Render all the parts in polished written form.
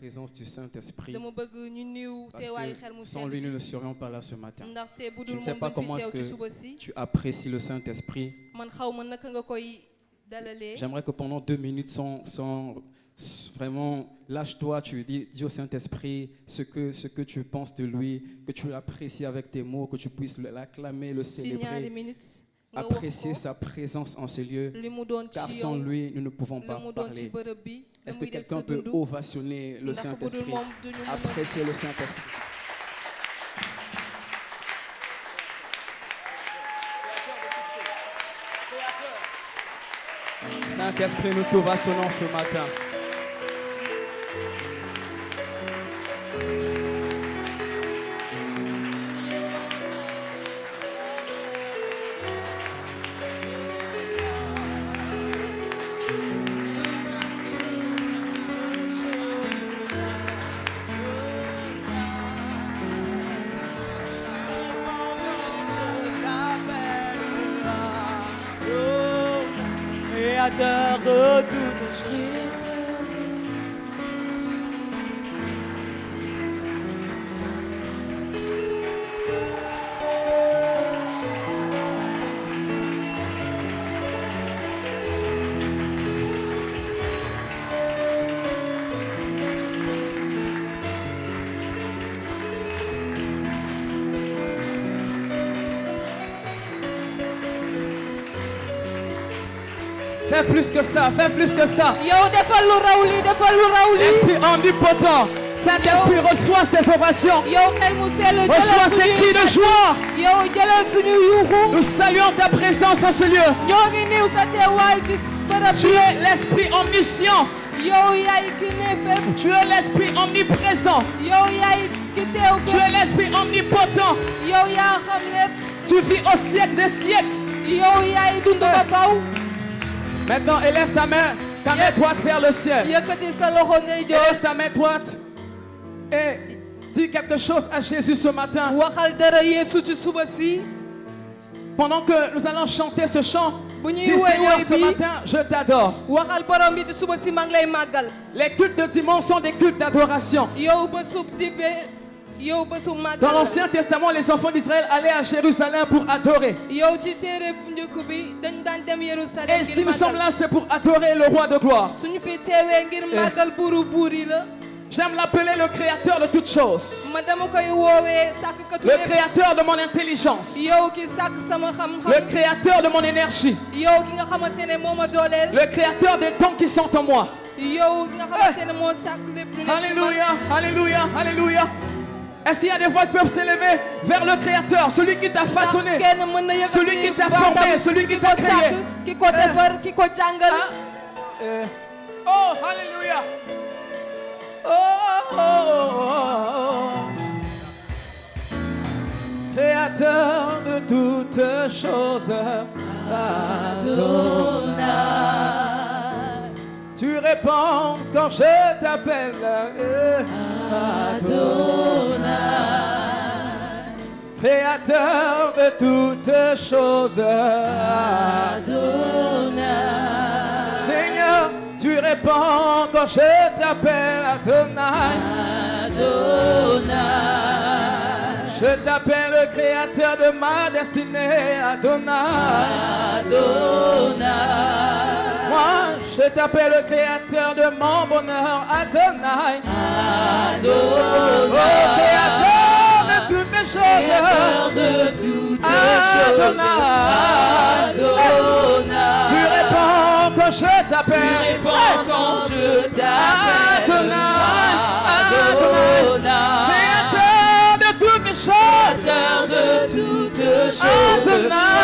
présence du Saint-Esprit. dama bëgg ñu niw teewaayu xel mu Sans lui, nous ne serions pas là ce matin. ndaxte bu Je dul ne sais moom pas duñ comment fi est-ce teew ci suba si que tu apprécies le Saint-Esprit. man xaw ma naka nga koy dalalee. J'aimerais que pendant 2 minutes, vraiment, lâche-toi, tu dis au Saint-Esprit ce que tu penses de lui, que tu l'apprécies avec tes mots, que tu puisses l'acclamer, le ci ñaari célébrer, minutes nga wax apprécier ko sa présence en ce lieu. li mu doon Car ci sans yow lui, nous ne pouvons li pas mu doon ci parler. bërëb bi la Est-ce que muy def quelqu'un sa peut dund ovationner le ndax bu dul Saint-Esprit? moom duñu mën a Apprécier le Saint-Esprit. Saint-Esprit, nous t'ovationnons ce matin. Créateur de toutes choses. Fais plus que ça, fais plus que ça. yow defal lu raw li defal lu raw li Esprit omnipotent, Saint-Esprit reçoit ses ovations, yow xel mu sell reçoit ses cris de joie. yow jëlal suñu yuuxu Nous saluons ta présence en ce lieu. ñoo ngi niw sa teewaay ci bërëb Tu bi es l'Esprit omniscient, yow yaay ki ne fépp tu es l'Esprit omniprésent, yow yaay ki teew tu es fépp l'Esprit omnipotent. yow yaa xam lépp Tu vis au siècle des siècles. yow yaay dund ba faw Maintenant, élève ta main droite vers le ciel. yëkkati sa loxo ndeyjoor Élève ta main droite et dis quelque chose à Jésus ce matin. waxal dara Yeesu ci suba si Pendant que nous allons chanter ce chant, bu ñuy dis woy Seigneur, woy ce bi matin, je t'adore. waxal borom bi ci suba si maa ngi lay màggal Les cultes de dimanche sont des cultes d'adoration. yow bésub dibe yow bésub Dans màggal l'Ancien Testament, les enfants d'Israël allaient à Jérusalem pour adorer. yow ci téere bu njëkk bi dañ daan dem Yerusalem Et si nous sommes là, c'est pour adorer le roi de gloire. suñu fi teewee ngir màggal buuru buur yi la J'aime l'appeler le créateur de toutes choses. ma dama koy woowee sàkkatu Le lépp créateur de mon intelligence. yow ki sàkk sama xam-xam Le créateur de mon énergie. yow ki nga xamante ne moo ma dooleel Le créateur des dons qui sont en moi. yow ki nga xamante ne moo sàkk lépp lu nekk ci man Alléluia, alléluia, alléluia. Est-ce qu'il y a des voix qui peuvent s'élever vers le créateur, celui qui t'a façonné, kenn mën na yëkkati celui qui t'a formé, celui qui t'a créé? ki ko defar ki ko jàngal Oh, alléluia. Oh, oh, oh, oh. Créateur de toutes choses, Adonai. Tu réponds quand je t'appelle, Adonai. Créateur de toutes choses, Adonai. Seigneur, tu réponds quand je t'appelle, Adonai. Adonai. Je t'appelle le créateur de ma destinée, Adonai. Adonai. Moi, je t'appelle le créateur de mon bonheur, Adonai. Adonai. Oh, créateur de toutes les choses. Créateur de toutes choses. Adonai. Tu réponds quand je t'appelle. Tu réponds quand je t'appelle. Adonai. Adonai. Créateur de toutes les choses. Créateur de toutes choses. Adonai.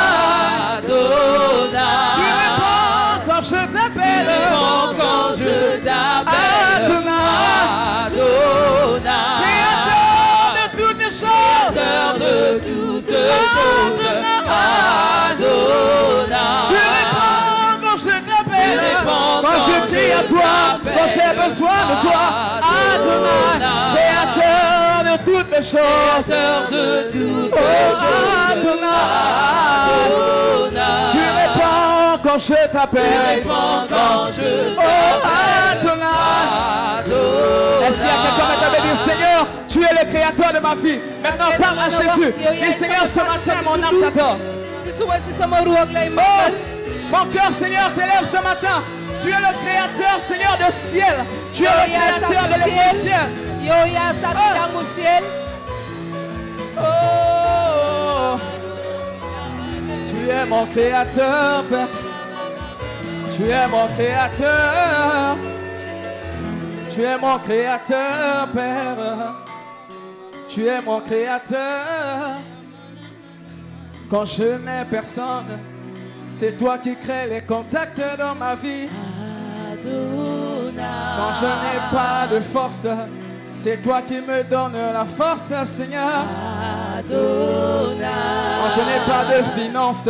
Adonai. Tu réponds quand je t'appelle. Tu réponds quand je t'appelle. Adonai. Adonai. Créateur de toutes les choses. Créateur de toutes choses. Adonai. Tu réponds quand je t'appelle. Tu réponds Quand je crie à toi, quand j'ai besoin de toi. Adonai. Créateur de toutes les choses. Créateur de toutes Oh, choses. Adonai. Tu réponds quand je Tu t'appelle. réponds quand je Oh, t'appelle. Adonai. Adonai. Est-ce qu'il y a créateur de ma vie. Maintenant, parle à Jésus. Dis, Seigneur, ce matin, mon âme t'adore. si suba si sama ruux ak lay Oh, màggal. mon cœur, Seigneur, t'élève ce matin. Tu es le créateur, Seigneur, du ciel. Tu es le créateur de l'église. yow yaa sàkk jàngu ciel. Oh, tu es mon créateur, Père. Tu es mon créateur. Tu es mon créateur, Père. Tu es mon créateur. Quand je n'ai personne, c'est toi qui crées les contacts dans ma vie. Quand je n'ai pas de force, c'est toi qui me donnes la force, Seigneur. Quand je n'ai pas de finances,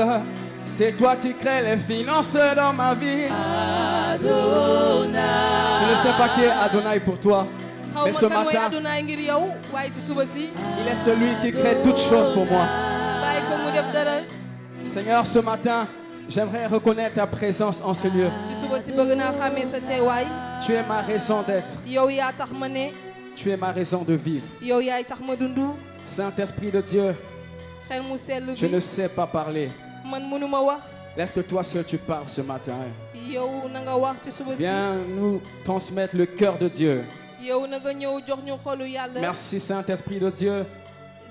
c'est toi qui crées les finances dans ma vie. Je ne sais pas qui est Adonai pour toi, xaw mais ma ce kan mooy matin, Adonai ngir yow waaye ci suba si il est celui qui crée toutes choses pour moi. bàyyi ko mu def dara. Seigneur, ce matin, j'aimerais reconnaître ta présence en ce lieu. ci suba si bëgg naa xàmmee sa teewaay. Tu es ma raison d'être. yow yaa tax ma ne. Tu es ma raison de vivre. yow yaay tax ma dund. Saint-Esprit de Dieu, xel mu sell je ne bi sais pas parler. man mënuma wax. Laisse que toi seul tu parles ce matin. yow na nga wax ci suba si. Viens nous transmettre le cœur de Dieu. yow na nga ñëw jox ñu xolu yàlla. Merci Saint-Esprit de Dieu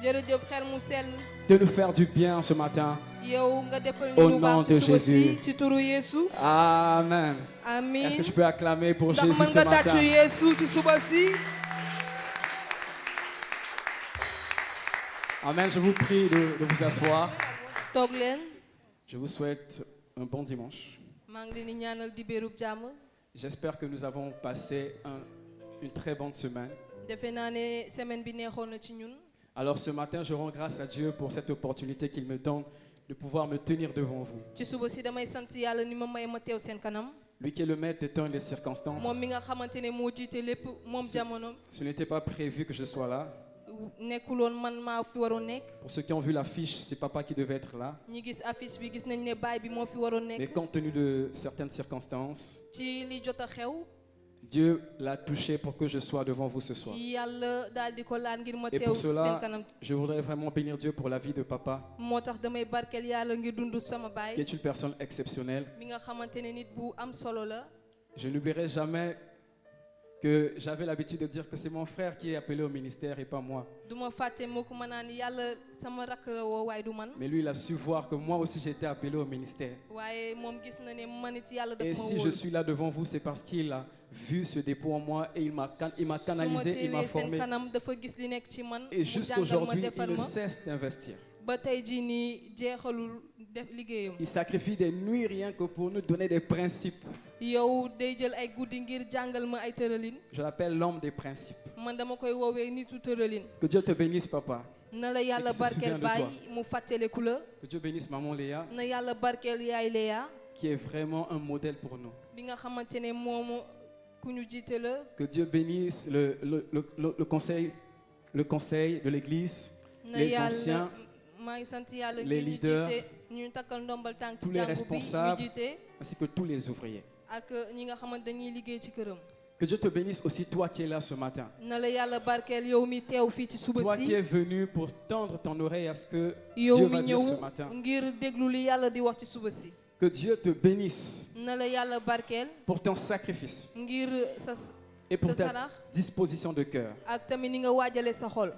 jërëjëf xel mu sell. de nous faire du bien ce matin. yow nga defal Au ñu lu nom baax de ci suba si Jésus. ci turu Yeesu. Amen. amiin. Est-ce que tu peux acclamer pour ndax Jésus mën ce nga matin? tàccu Yeesu ci suba si. Amen. Je vous prie de vous asseoir. toog leen. Je vous souhaite un bon dimanche. maa ngi leen di ñaanal dibéerub jàmm. J'espère que nous avons passé une très bonne semaine. defe naa ne semaine bi neexoon na ci ñun. Alors ce matin, je rends grâce à Dieu pour cette opportunité qu'il me donne de pouvoir me tenir devant vous. ci suba si damay sant yàlla ni ma may ma teew seen kanam. Lui qui est le maître des temps et des circonstances. moom mi nga xamante ne moo jiite lépp moom jamono. Ce n'était pas prévu que je sois là. nekkuloon man maa fi waroon nekk. Pour ceux qui ont vu l'affiche, c'est papa qui devait être là. ñi gis affiche bi gis nañ ne baay bi moo fi waroon Mais nekk. compte tenu de certaines circonstances, ci li jot a xew. Dieu l'a touché pour que je sois devant vous ce soir. yàlla daal di ko laal ngir ma Et teew pour seen cela, kanam. je voudrais vraiment bénir Dieu pour la vie de papa, moo tax damay barkeel yàlla ngir dund sama qui baay. est une personne exceptionnelle. mi nga xamante ne nit bu am solo la. Je n'oublierai jamais que j'avais l'habitude de dire que c'est mon frère qui est appelé au ministère et pas moi. du ma fàtte moo ko ma naan yàlla sama rakk la woo waaye du man. Mais lui, il a su voir que moi aussi j'étais appelé au ministère. waaye moom gis na ne man it yàlla daf Et ma si je wóolu. suis là devant vous, c'est parce qu'il a vu ce dépôt en moi et il m'a canalisé, il m'a su ma teewee seen formé. kanam dafa gis li nekk ci man. Et mu jàngal ma jusqu'aujourd'hui, il defal ne ma cesse d'investir. ba tey jii nii jeexalul def liggéeyam. Il sacrifie des nuits rien que pour nous donner des principes. yow day jël ay guddi ngir jàngal ma ay tëralin. Je l'appelle l'homme des principes. man dama koy woowee nitu tëralin. Que Dieu te bénisse, papa. na la yàlla Et qu'il se souvient barkeel de baay toi. mu fàttaliku la. Que Dieu bénisse maman Léa, na yàlla barkeel yaay Léa qui est vraiment un modèle pour nous. bi nga xamante ne moomu ku ñu jiite la. Que Dieu bénisse le conseil de l'église, na les yàlla anciens, maa ngi sant yàlla les ngir ñu leaders, jiite ñu takkal ndombal tànk tous ci les jàngu bi ñu responsables. jiite ainsi que tous les ouvriers. ak ñi nga xamante dañuy liggéey ci këram. Que Dieu te bénisse aussi, toi qui es là ce matin. na la yàlla barkeel yow mi teew fii ci suba Toi qui si. es venu pour tendre ton oreille à ce que yow Dieu mi va dire ce ñëw matin. ngir déglu li yàlla di wax ci suba si. Que Dieu te bénisse na la yàlla barkeel pour ton sacrifice ngir sa et pour sa ta sarax disposition de cœur. ak tamit ni nga waajale sa xol.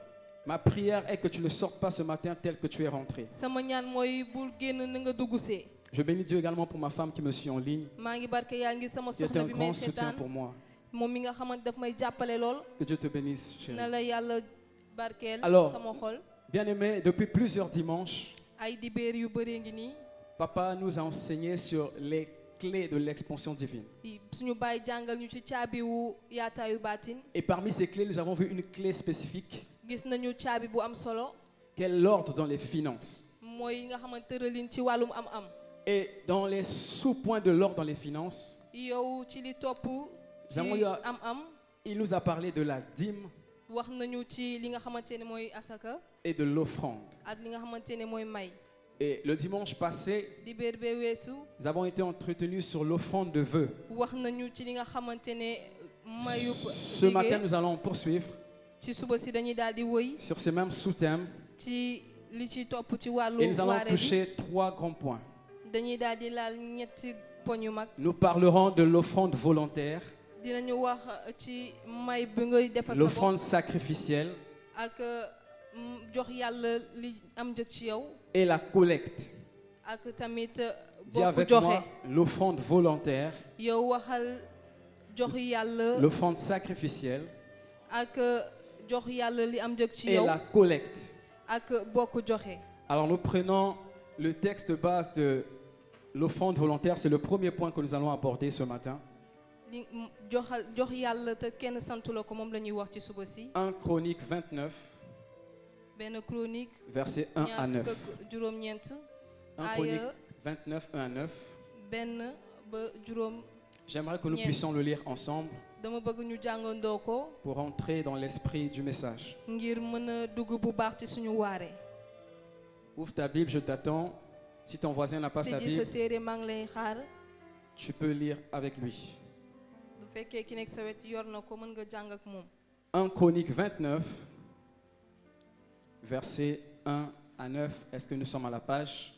Ma prière est que tu ne sortes pas ce matin tel que tu es rentré. sama ñaan mooy bul génn na nga dugg see. Je bénis Dieu également pour ma femme qui me suit en ligne, maa ngi barke yaa ngi sama qui est soxna un bi may grand soutien seetaan pour moi. moom mi nga xamante daf may jàppale lool. Que Dieu te bénisse, chérie. na la yàlla barkeel Alors, sama xol. Bien-aimé, depuis plusieurs dimanches, ay dibéer yu bëree ngi nii. Papa nous a enseigné sur les clés de l'expansion divine. suñu baay jàngal ñu ci caabi wu yaataayu baatin. Et parmi ces clés, nous avons vu une clé spécifique, gis nañu caabi bu am solo. qui est l'ordre dans les finances. mooy yi nga xamante tëralin ci wàllum am-am. Et dans les sous-points de l'ordre dans les finances, yow ci li topp. ci J'aimerais- am-am. il nous a parlé de la dîme wax nañu ci li nga xamante ne mooy asaka. et de l'offrande. ak li nga xamante ne mooy may. Et le dimanche passé, dibéer bee weesu. nous avons été entretenus sur l'offrande de vœux. wax nañu ci li nga xamante ne mayub Ce matin, nous allons poursuivre ci suba si dañuy daal di wëy sur ces mêmes sous-thèmes ci li ci topp ci et wàllu nous allons waare bi toucher 3 grands points. dañuy daal di laal ñetti poñ yu mag Nous parlerons de l'offrande volontaire, dinañu wax ci may bi ngay defal sa bopp l'offrande sacrificielle ak jox yàlla li am njëg ci yow et la collecte. ak tamit Dis bokk avec joxe moi l'offrande volontaire, yow waxal jox yàlla l'offrande sacrificielle ak jox yàlla li am njëg ci et yow la collecte. ak bokk joxe Alors nous prenons le texte de base de l'offrande volontaire, c'est le premier point que nous allons aborder ce matin. li jox yàlla te kenn santu la ko moom la ñuy wax ci suba si 1 Chronique 29, benn chronique versets 1 à ñaar 9. fukk ak juróom-ñeent 1 Chronique 29, 1 à 9. benn ba juróom J'aimerais que nous Yes. puissions le lire ensemble dama bëgg ñu jàngandoo ko pour entrer dans l'esprit du message. ngir mën a dugg bu baax ci suñu waare Ouvre ta Bible, je t'attends. Si ton voisin n'a pas sa tëjji sa Bible, téere maa ngi lay xaar tu peux lire avec lui. bu fekkee ki nekk sa wet yor na ko mën nga jàng ak moom 1 Chronique 29, versets 1 à 9. Est-ce que nous sommes à la page?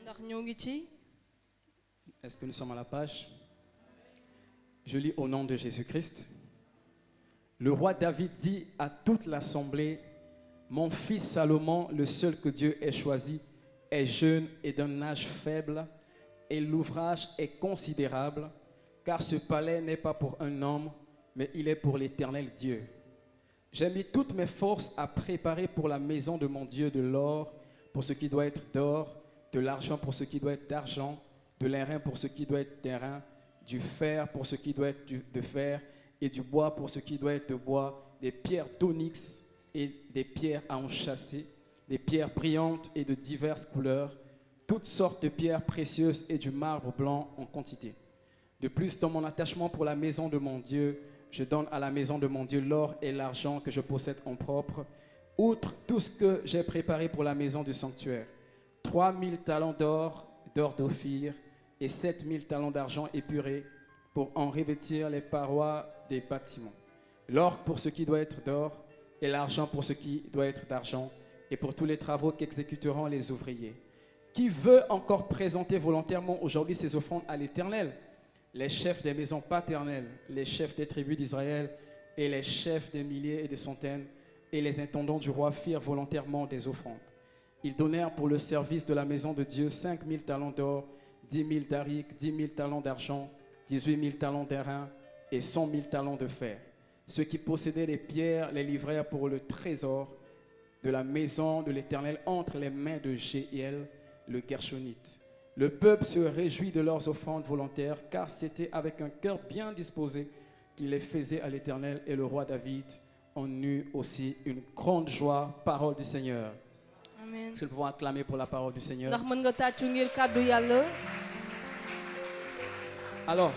ndax ñoo ngi ci Est-ce que nous sommes à la page? Je lis au nom de Jésus-Christ. Le roi David dit à toute l'assemblée, mon fils Salomon, le seul que Dieu ait choisi, est jeune et d'un âge faible, et l'ouvrage est considérable, car ce palais n'est pas pour un homme, mais il est pour l'Éternel Dieu. J'ai mis toutes mes forces à préparer pour la maison de mon Dieu de l'or, pour ce qui doit être d'or, de l'argent pour ce qui doit être d'argent, de l'airain pour ce qui doit être d'airain, du fer pour ce qui doit être de fer, et du bois pour ce qui doit être de bois, des pierres d'onyx et des pierres à enchâsser, des pierres brillantes et de diverses couleurs, toutes sortes de pierres précieuses et du marbre blanc en quantité. De plus, dans mon attachement pour la maison de mon Dieu, je donne à la maison de mon Dieu l'or et l'argent que je possède en propre, outre tout ce que j'ai préparé pour la maison du sanctuaire. 3000 talents d'or d'Ophir, et 7000 talents d'argent épuré pour en revêtir les parois des bâtiments. L'or pour ce qui doit être d'or, et l'argent pour ce qui doit être d'argent, et pour tous les travaux qu'exécuteront les ouvriers. Qui veut encore présenter volontairement aujourd'hui ses offrandes à l'Éternel? Les chefs des maisons paternelles, les chefs des tribus d'Israël et les chefs des milliers et des centaines et les intendants du roi firent volontairement des offrandes. Ils donnèrent pour le service de la maison de Dieu 5000 talents d'or, 10 000 darics, 10 000 talents d'argent, 18 000 talents d'airain et 100 000 talents de fer. Ceux qui possédaient les pierres les livrèrent pour le trésor de la maison de l'Éternel entre les mains de Jéhiel, le Gershonite. Le peuple se réjouit de leurs offrandes volontaires, car c'était avec un cœur bien disposé qu'il les faisait à l'Éternel, et le roi David en eut aussi une grande joie. Parole du Seigneur. amen Est-ce que nous pouvons acclamer pour la parole du Seigneur? ndax mën nga tàccu ngir kàddu yàlla Alors,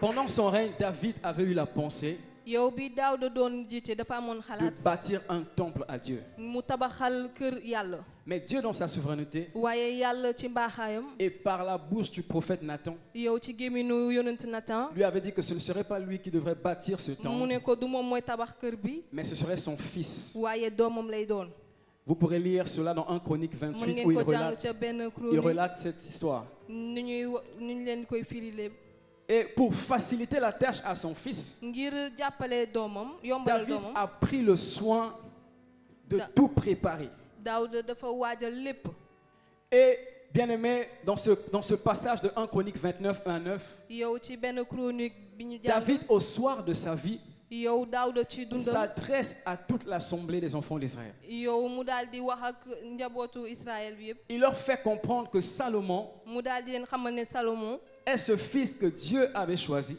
pendant son règne, David avait eu la pensée yow bi Daawda doon jiite dafa amoon de xalaat bâtir un temple à Dieu. mu tabaxal kër yàlla Mais Dieu, dans sa souveraineté, waaye yàlla ci mbaaxaayam et par la bouche du prophète Nathan, yow ci gémminu yonent Natan lui avait dit que ce ne serait pas lui qui devrait bâtir ce mu temple, ne ko du moom mooy tabax kër bi mais ce serait son fils. waaye doomam lay doon Vous pourrez lire cela dans 1 Chronique mën 28 ngeen où ko jàng ca benn il chronique relate cette histoire. nu ñu leen koy firile Et pour faciliter la tâche à son fils, ngir jàppale doomam yombalal David doomam a pris le soin de tout préparer. Daawda dafa waajal lépp Et bien aimé, dans ce passage de 1 Chronique 29, 1 à 9, yow ci benn chronique bi ñu jàng David, au soir de sa vie, yow Daawda ci dundam s'adresse à toute l'assemblée des enfants d'Israël. yow mu daal di wax ak njabootu Israël bi yëpp Il leur fait comprendre que Salomon mu daal di leen xamal ne Salomon est ce fils que Dieu avait choisi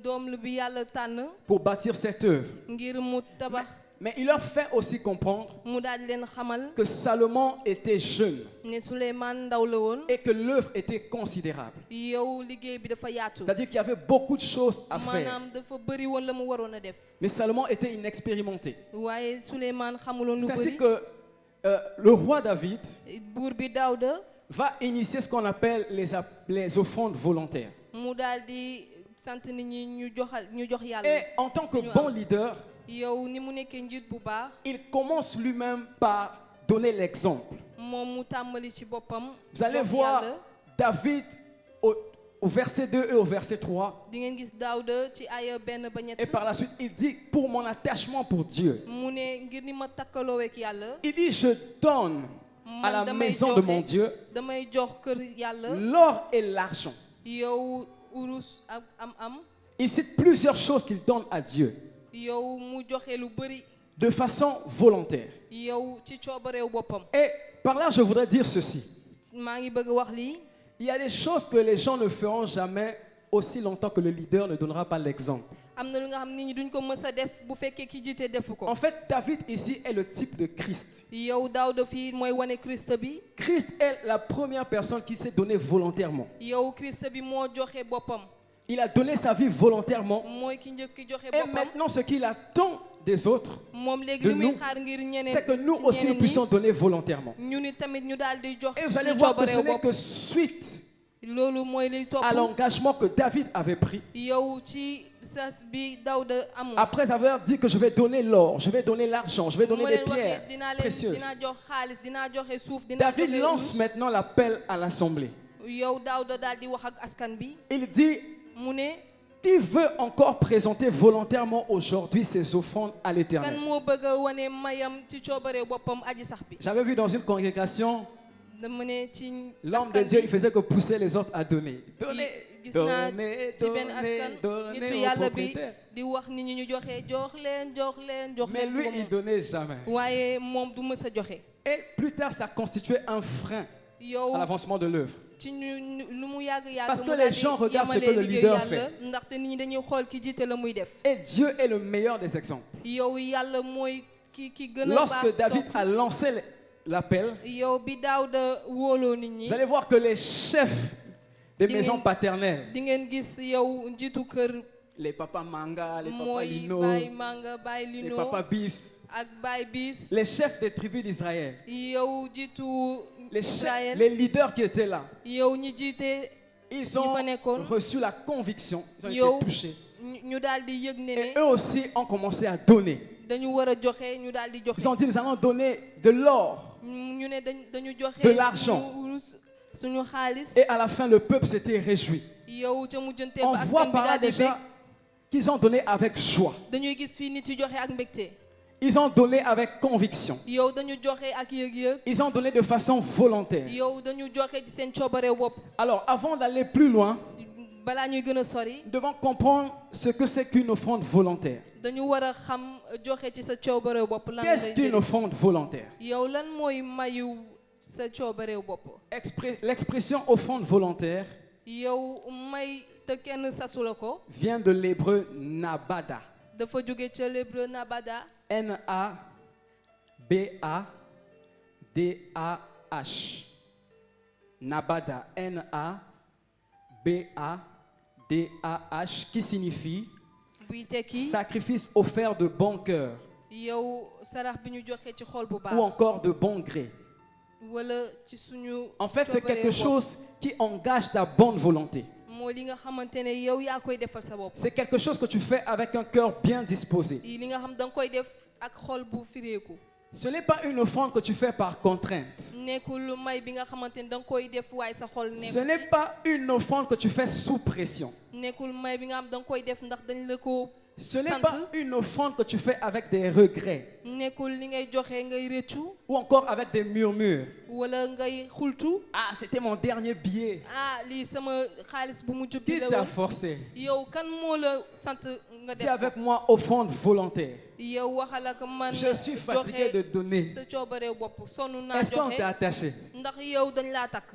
doom lu bi yàlla tànn pour bâtir cette œuvre. ngir mu tabax Mais il leur fait aussi comprendre mu daal di leen xamal que Salomon était jeune ne Souleymane ndaw la woon et que l'œuvre était considérable. yow liggéey bi dafa yaatu C'est-à-dire qu'il y avait beaucoup de choses à faire. maanaam dafa bëri woon la mu waroon a def Mais Salomon était inexpérimenté. waaye Souleymane xamuloon lu C'est ainsi bëri que le roi David buur bi Daawda va initier ce qu'on appelle les offrandes volontaires. mu daal di sant nit ñi ñu jox yàlla Et en tant que bon leader, yow ni mu nekkee njiit bu baax il commence lui-même par donner l'exemple. moom mu tàmbali ci boppam. Vous allez jox voir yàlla. David au verset 2 et au verset 3. di ngeen gis Daawuda ci aya benn ba ñett. Et par la suite, il dit, pour mon attachement pour Dieu, mu ne ngir ni ma takkaloo ak yàlla. il dit, je donne à la damay maison de joxe- mon Dieu damay jox kër yàlla. l'or et l'argent. yow urus ak am. Il cite plusieurs choses qu'il donne à Dieu yow mu joxe lu bëri. de façon volontaire. yow ci coobareew boppam. Et par là, je voudrais dire ceci. maa ngi bëgg wax lii. Il y a des choses que les gens ne feront jamais aussi longtemps que le leader ne donnera pas l'exemple. am na lu nga xam nit ñi duñ ko mës a def bu fekkee ki jiite defu ko. En fait, David ici est le type de Christ. yow Daawuda fii mooy wane Christ bi. Christ est la première personne qui s'est donnée volontairement. yow Christ bi moo joxe boppam. Il a donné sa vie volontairement. mooy ki njëkk ki joxe Et boppam. maintenant, ce qu'il attend des autres, moom léegi de li muy nous, xaar ngir ñeneen. c'est que nous ci aussi nous ñeneen puissions ñi, donner volontairement. ñu ni tamit ñu daal di jox Et vous suñu allez voir que ce coobareew n'est bopp. que suite loolu mooy liy topp. à l'engagement que David avait pris. yow ci sas bi Daawuda amoon. Après avoir dit que je vais donner l'or, je vais donner l'argent, je vais donner mu les leen waxee pierres dinaa précieuses. jox xaalis dinaa joxe suuf dinaa David joxe lance urus. maintenant l'appel à l'assemblée. yow Daawuda daal di wax ak askan bi. Il dit, mu ne qui veut encore présenter volontairement aujourd'hui ses offrandes à kan l'Éternel? moo bëgg a wane mayam ci coobareew boppam aji sax bi. J'avais vu dans une congrégation, dama ne ci l'homme de askan Dieu, il bi faisait que pousser les autres à donner. Donner, gis naa donner, ci benn donner, askan donner nitu aux yàlla bi propriétaires. di wax nit ñi ñu joxe jox leen Mais lui, ko il moom. donnait jamais. waaye moom du mës a joxe. Et plus tard, ça constituait un frein à yow l'avancement de l'œuvre. ci lu mu yàgg Parce mu que daal les di gens regardent ce que yemale le liggéey leader yàlla, ndaxte nit ñi dañuy xool ki jiite la muy def. Et Dieu est le meilleur des exemples. yow yàlla mooy ki gën a baax. Lorsque David topp. a lancé l'appel, yow bi Daawuda wóoloo nit ñi. vous allez voir que les chefs des Dingeen- maisons paternelles, di ngeen gis yow njiitu kër les papas Manga, les papas mooy Lino, Baay Manga Baay les Lino papas Bis, ak Baay Bis. les chefs des tribus d'Israël, yow jiitu les, chefs, Israël. les leaders qui étaient là, yow ñi jiite ils ont fa nekkoon. reçu la conviction, ils ont yow été touchés. ñu daal di yëg ne Et ne eux aussi ont commencé à donner. dañu war a joxe ñu daal di joxe. Ils ont dit, nous allons donner de l'or. ñu ne dañu joxe. De l'argent. suñu xaalis. Et à la fin, le peuple s'était réjoui. yow ca mujjanteel On ba voit askan bi par là daal di déjà qu'ils ont donné avec joie. dañuy gis fii nit yi joxe ak mbégte. Ils ont donné avec conviction. yow dañu joxe ak yëg-yëg. Ils ont donné de façon volontaire. yow dañu joxe ci seen coobareew bopp. Alors, avant d'aller plus loin, balaa ñuy gën a sori. nous devons comprendre ce que c'est qu'une offrande volontaire. dañu war a xam joxe ci sa coobareew bopp lan Qu'est-ce lay qu'une jëriñ. offrande volontaire? yow lan mooy mayu sa coobareew bopp. L'expression offrande volontaire yow may te kenn sasu la ko. vient de l'hébreu nabada. dafa jóge ca l'hébreu nabada. N-A-B-A-D-A-H. Nabada. N-A-B-A-D-A-H. Qui signifie buy tekki sacrifice offert de bon cœur yow sarax bi ñu joxe ci xol bu ou baax. encore de bon gré. wala ci suñu. En fait, c'est quelque coobareew bopp. chose qui engage ta bonne volonté. mooy li nga xamante ne yow yaa koy defal sa bopp. C'est quelque chose que tu fais avec un cœur bien disposé. li nga xam da nga koy def ak xol bu fireeku. Ce n'est pas une offrande que tu fais par contrainte. nekkul may bi nga xamante ne da nga koy def waaye sa xol Ce nekku n'est ci. pas une offrande que tu fais sous pression. nekkul may bi nga xam da nga koy def ndax dañ la ko Ce n'est sant. pas une offrande que tu fais avec des regrets nekkul li ngay joxe ngay rëccu ou encore avec des murmures. wala ngay xultu. Ah, c'était mon dernier billet. ah lii sama xaalis bu mujj bi Qui la t'a woon. forcé? yow kan moo la sant nga Dis def avec moi offrande volontaire. yow waxal ak man. Je suis fatigué de donner. sa coobareew bopp sonn naa Est-ce qu'on joxe t'a attaché? ndax yow dañ laa takk.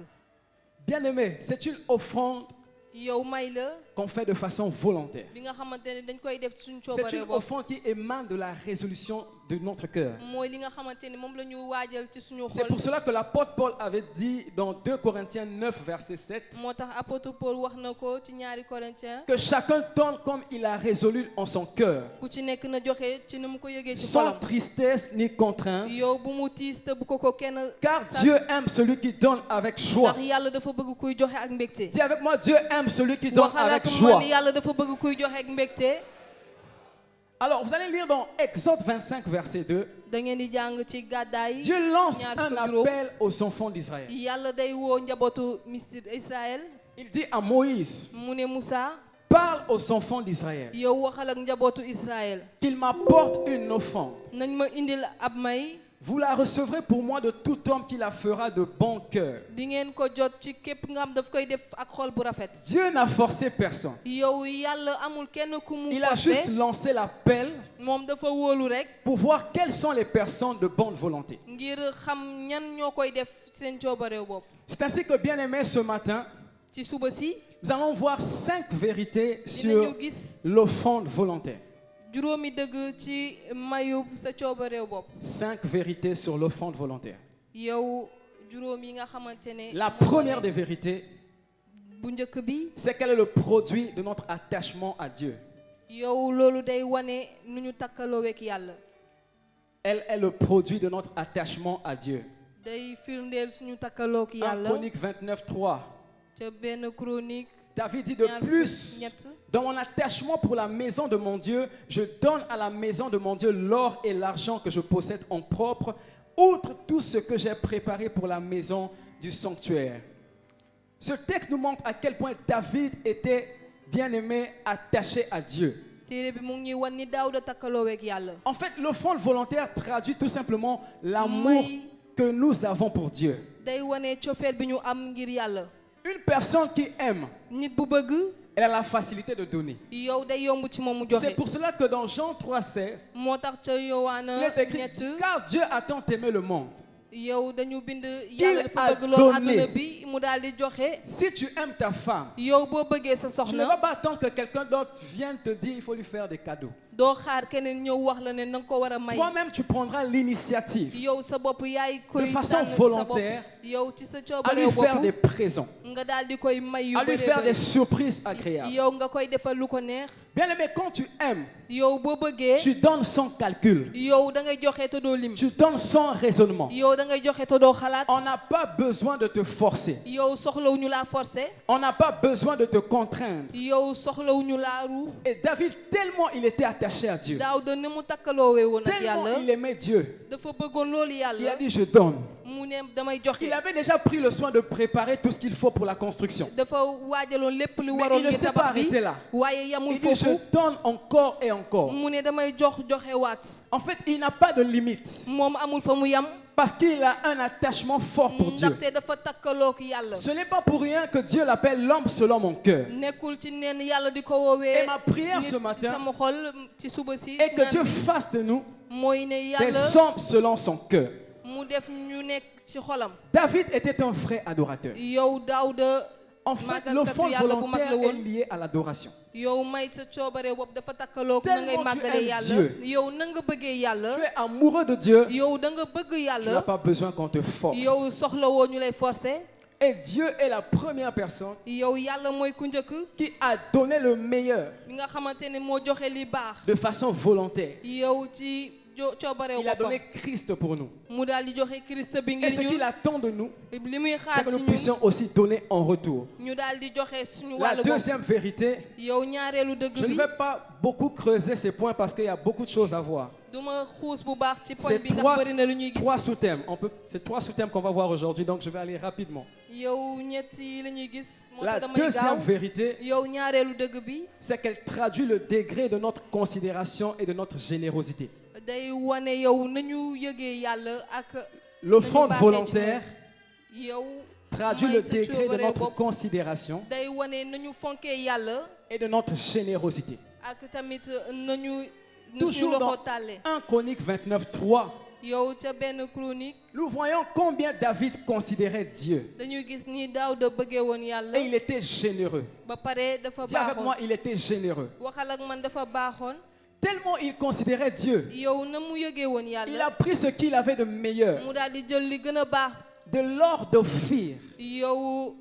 Bien-aimé, c'est une offrande yow may la qu'on fait de façon volontaire. bi nga xamante ne dañ koy def suñu C'est coobareew une bopp. offrande qui émane de la résolution de notre cœur. mooy li nga xamante ne moom la ñu waajal ci suñu C'est xol. pour cela que l'apôtre Paul avait dit dans 2 Corinthiens 9, verset 7, moo tax apôtre Paul wax na ko ci ñaari Corinthiens. que chacun donne comme il a résolu en son cœur, ku ci nekk na joxe ci ni mu ko yëgee ci sans xolam. tristesse ni contrainte, yow bu mu tiis te bu ko kenn. car sas. Dieu aime celui qui donne avec joie. ndax yàlla dafa bëgg kuy joxe ak mbégte. Dis avec moi, Dieu aime celui qui donne waxal avec ak joie. man yàlla dafa bëgg kuy joxe ak mbégte. Alors, vous allez lire dans Exode 25, verset 2. da ngeen di jàng ci gàddaay Dieu lance ñaar un fukk juróom. appel aux enfants d'Israël. yàlla day woo njabootu Misir Israël Il dit à Moïse, mu ne Moussa parle aux enfants d'Israël yow waxal ak njabootu Israël qu'ils m'apportent une offrande. nañ ma indil ab may Vous la recevrez pour moi de tout homme qui la fera de bon cœur. di ngeen ko jot ci képp nga xam daf koy def ak xol bu rafet. Dieu n'a forcé personne. yow yàlla amul kenn ku mu Il a juste forcé lancé l'appel moom dafa wóolu rek pour voir quelles sont les personnes de bonne volonté. ngir xam ñan ñoo koy def seen coobareew bopp. C'est ainsi que, bien aimé, ce matin, ci suba si nous allons voir 5 vérités sur dinañu gis l'offrande volontaire. juróomi dëgg ci mayu sa coobareew bopp. 5 vérités sur l'offrande volontaire. yow juróom yi nga xamante ne. La moo première wane des vérités, bu njëkk bi c'est quel est le produit de notre attachement à Dieu. yow loolu day wane nu ñu takkaloo ak yàlla. Elle est le produit de notre attachement à Dieu. day firndeel suñu takkaloo ak 1 yàlla. Chronique 29, 3. ca benn chronique. David dit de ñaar plus, fukk ñett. dans mon attachement pour la maison de mon Dieu, je donne à la maison de mon Dieu l'or et l'argent que je possède en propre, outre tout ce que j'ai préparé pour la maison du sanctuaire. Ce texte nous montre à quel point David était bien aimé, attaché à Dieu. téere bi mu ngi ñuy wan ni Daawuda takkaloo ak yàlla. En fait, l'offrande volontaire traduit tout simplement l'amour May- que nous avons pour Dieu. day wane cofeel bi ñu am ngir yàlla. Une personne qui aime, nit bu bëgg elle a la facilité de donner. yow day yomb ci moom mu C'est joxe. pour cela que dans Jean 3,16, moo tax ca il Yowaana est écrit, ñett car Dieu a tant aimé le monde. yow dañu bind yàlla dafa a bëgg loolu donné. àdduna bi mu daal di joxe. Si tu aimes ta femme, yow boo bëggee sa tu ne soxna vas pas attendre que quelqu'un d'autre vienne te dire il faut lui faire des cadeaux. doo xaar keneen ñëw wax la ne na nga ko war a may. Toi-même, tu prendras l'initiative yow sa bopp yaay koy De façon tànn sa volontaire, bopp. yow ci sa à lui coobareew faire des bopp présents, nga daal di koy may yu à lui bëree faire des bëri. surprises agréables. yow nga koy defal lu ko neex. Bien aimé, quand tu aimes, yow boo bëggee. tu donnes sans calcul, yow da ngay joxe te doo lim. tu donnes sans raisonnement. yow da ngay joxe te doo xalaat. On n'a pas besoin de te forcer. yow soxlawuñu laa forcer. On n'a pas besoin de te contraindre. yow soxlawuñu laa ru. Et David, tellement il était attaché à Dieu, Daawuda ni mu takkaloowee woon ak tellement yàlla. il aimait Dieu, dafa bëggoon loolu il a yàlla. dit je donne. mu ne damay joxe. Il avait déjà pris le soin de préparer tout ce qu'il faut pour la construction. dafa waajaloon lépp lu Mais waroon il ne ngir s'est pas tabax bi. arrêté là. waaye yamul Il dit je foofu. donne encore et encore. mu ne damay joxe waat. En fait, il n'a pas de limite moom amul fa mu yam. parce qu'il a un attachement fort pour Dieu. ndaxte dafa takkaloo ak yàlla. Ce n'est pas pour rien que Dieu l'appelle l'homme selon mon cœur. nekkul ci neen yàlla di ko woowee. Et ma prière nit ce ci matin sama xol ci suba si. est que ñaan Dieu bi fasse de nous mooy ne des yàlla hommes selon son cœur. mu def ñu nekk ci xolam. David était un vrai adorateur. yow Daawuda En fait, màggalkatu l'offrande yàlla bu mag volontaire la est woon. liée à l'adoration. yow may sa coobare bopp dafa takkaloo na ngay Tellement tu màggale aimes yàlla. Dieu. yow na nga bëggee yàlla. Tu es amoureux de Dieu, yow da nga bëgg tu n'as yàlla. pas besoin qu'on te force. yow soxlawoo ñu lay forcer. Et Dieu est la première personne yow yàlla mooy ku njëkk. qui a donné le meilleur bi nga xamante ne moo joxe li baax. de façon volontaire. yow ci coobare Il a boppam. donné Christ pour nous. mu daal di joxe Christ bi Et ngir ce qu'il ñun. attend de nous, li muy c'est xaar que ci nous puissions ñun. aussi donner en retour. ñu daal di joxe suñu La wàllu bopp. deuxième vérité, yow ñaareelu dëgg je ne bi. vais pas beaucoup creuser ces points parce qu'il y a beaucoup de choses à voir. duma xuus bu baax ci poñ C'est bi ndax bëri na lu ñuy gis. trois sous-thèmes. C'est trois sous-thèmes qu'on va voir aujourd'hui, donc je vais aller rapidement. yow ñett yi la ñuy gis. moo La tax damay deuxième gaaw. vérité, yow ñaareelu dëgg bi. c'est qu'elle traduit le degré de notre considération et de notre générosité. day wane yow nañu yëgee yàlla ak. L'offrande nañu baaxee ci volontaire moom. yow traduit may le sa degré de coobare notre bopp. considération day wane nañu fonkee yàlla. et de notre générosité. ak tamit nañu. Toujours suñu dans loxo tàlle. 1 Chronique 29, 3, yow ca benn chronique. nous voyons combien David considérait Dieu. dañuy gis ni Daawuda bëggee woon yàlla. Et il était généreux. ba pare dafa Dis avec moi, baaxoon. il était généreux. waxal ak man dafa baaxoon. Tellement il considérait Dieu, yow na mu yëgee woon il a yàlla. pris ce qu'il avait de meilleur, mu daal di jël li gën a baax. de l'or d'Ophir, yow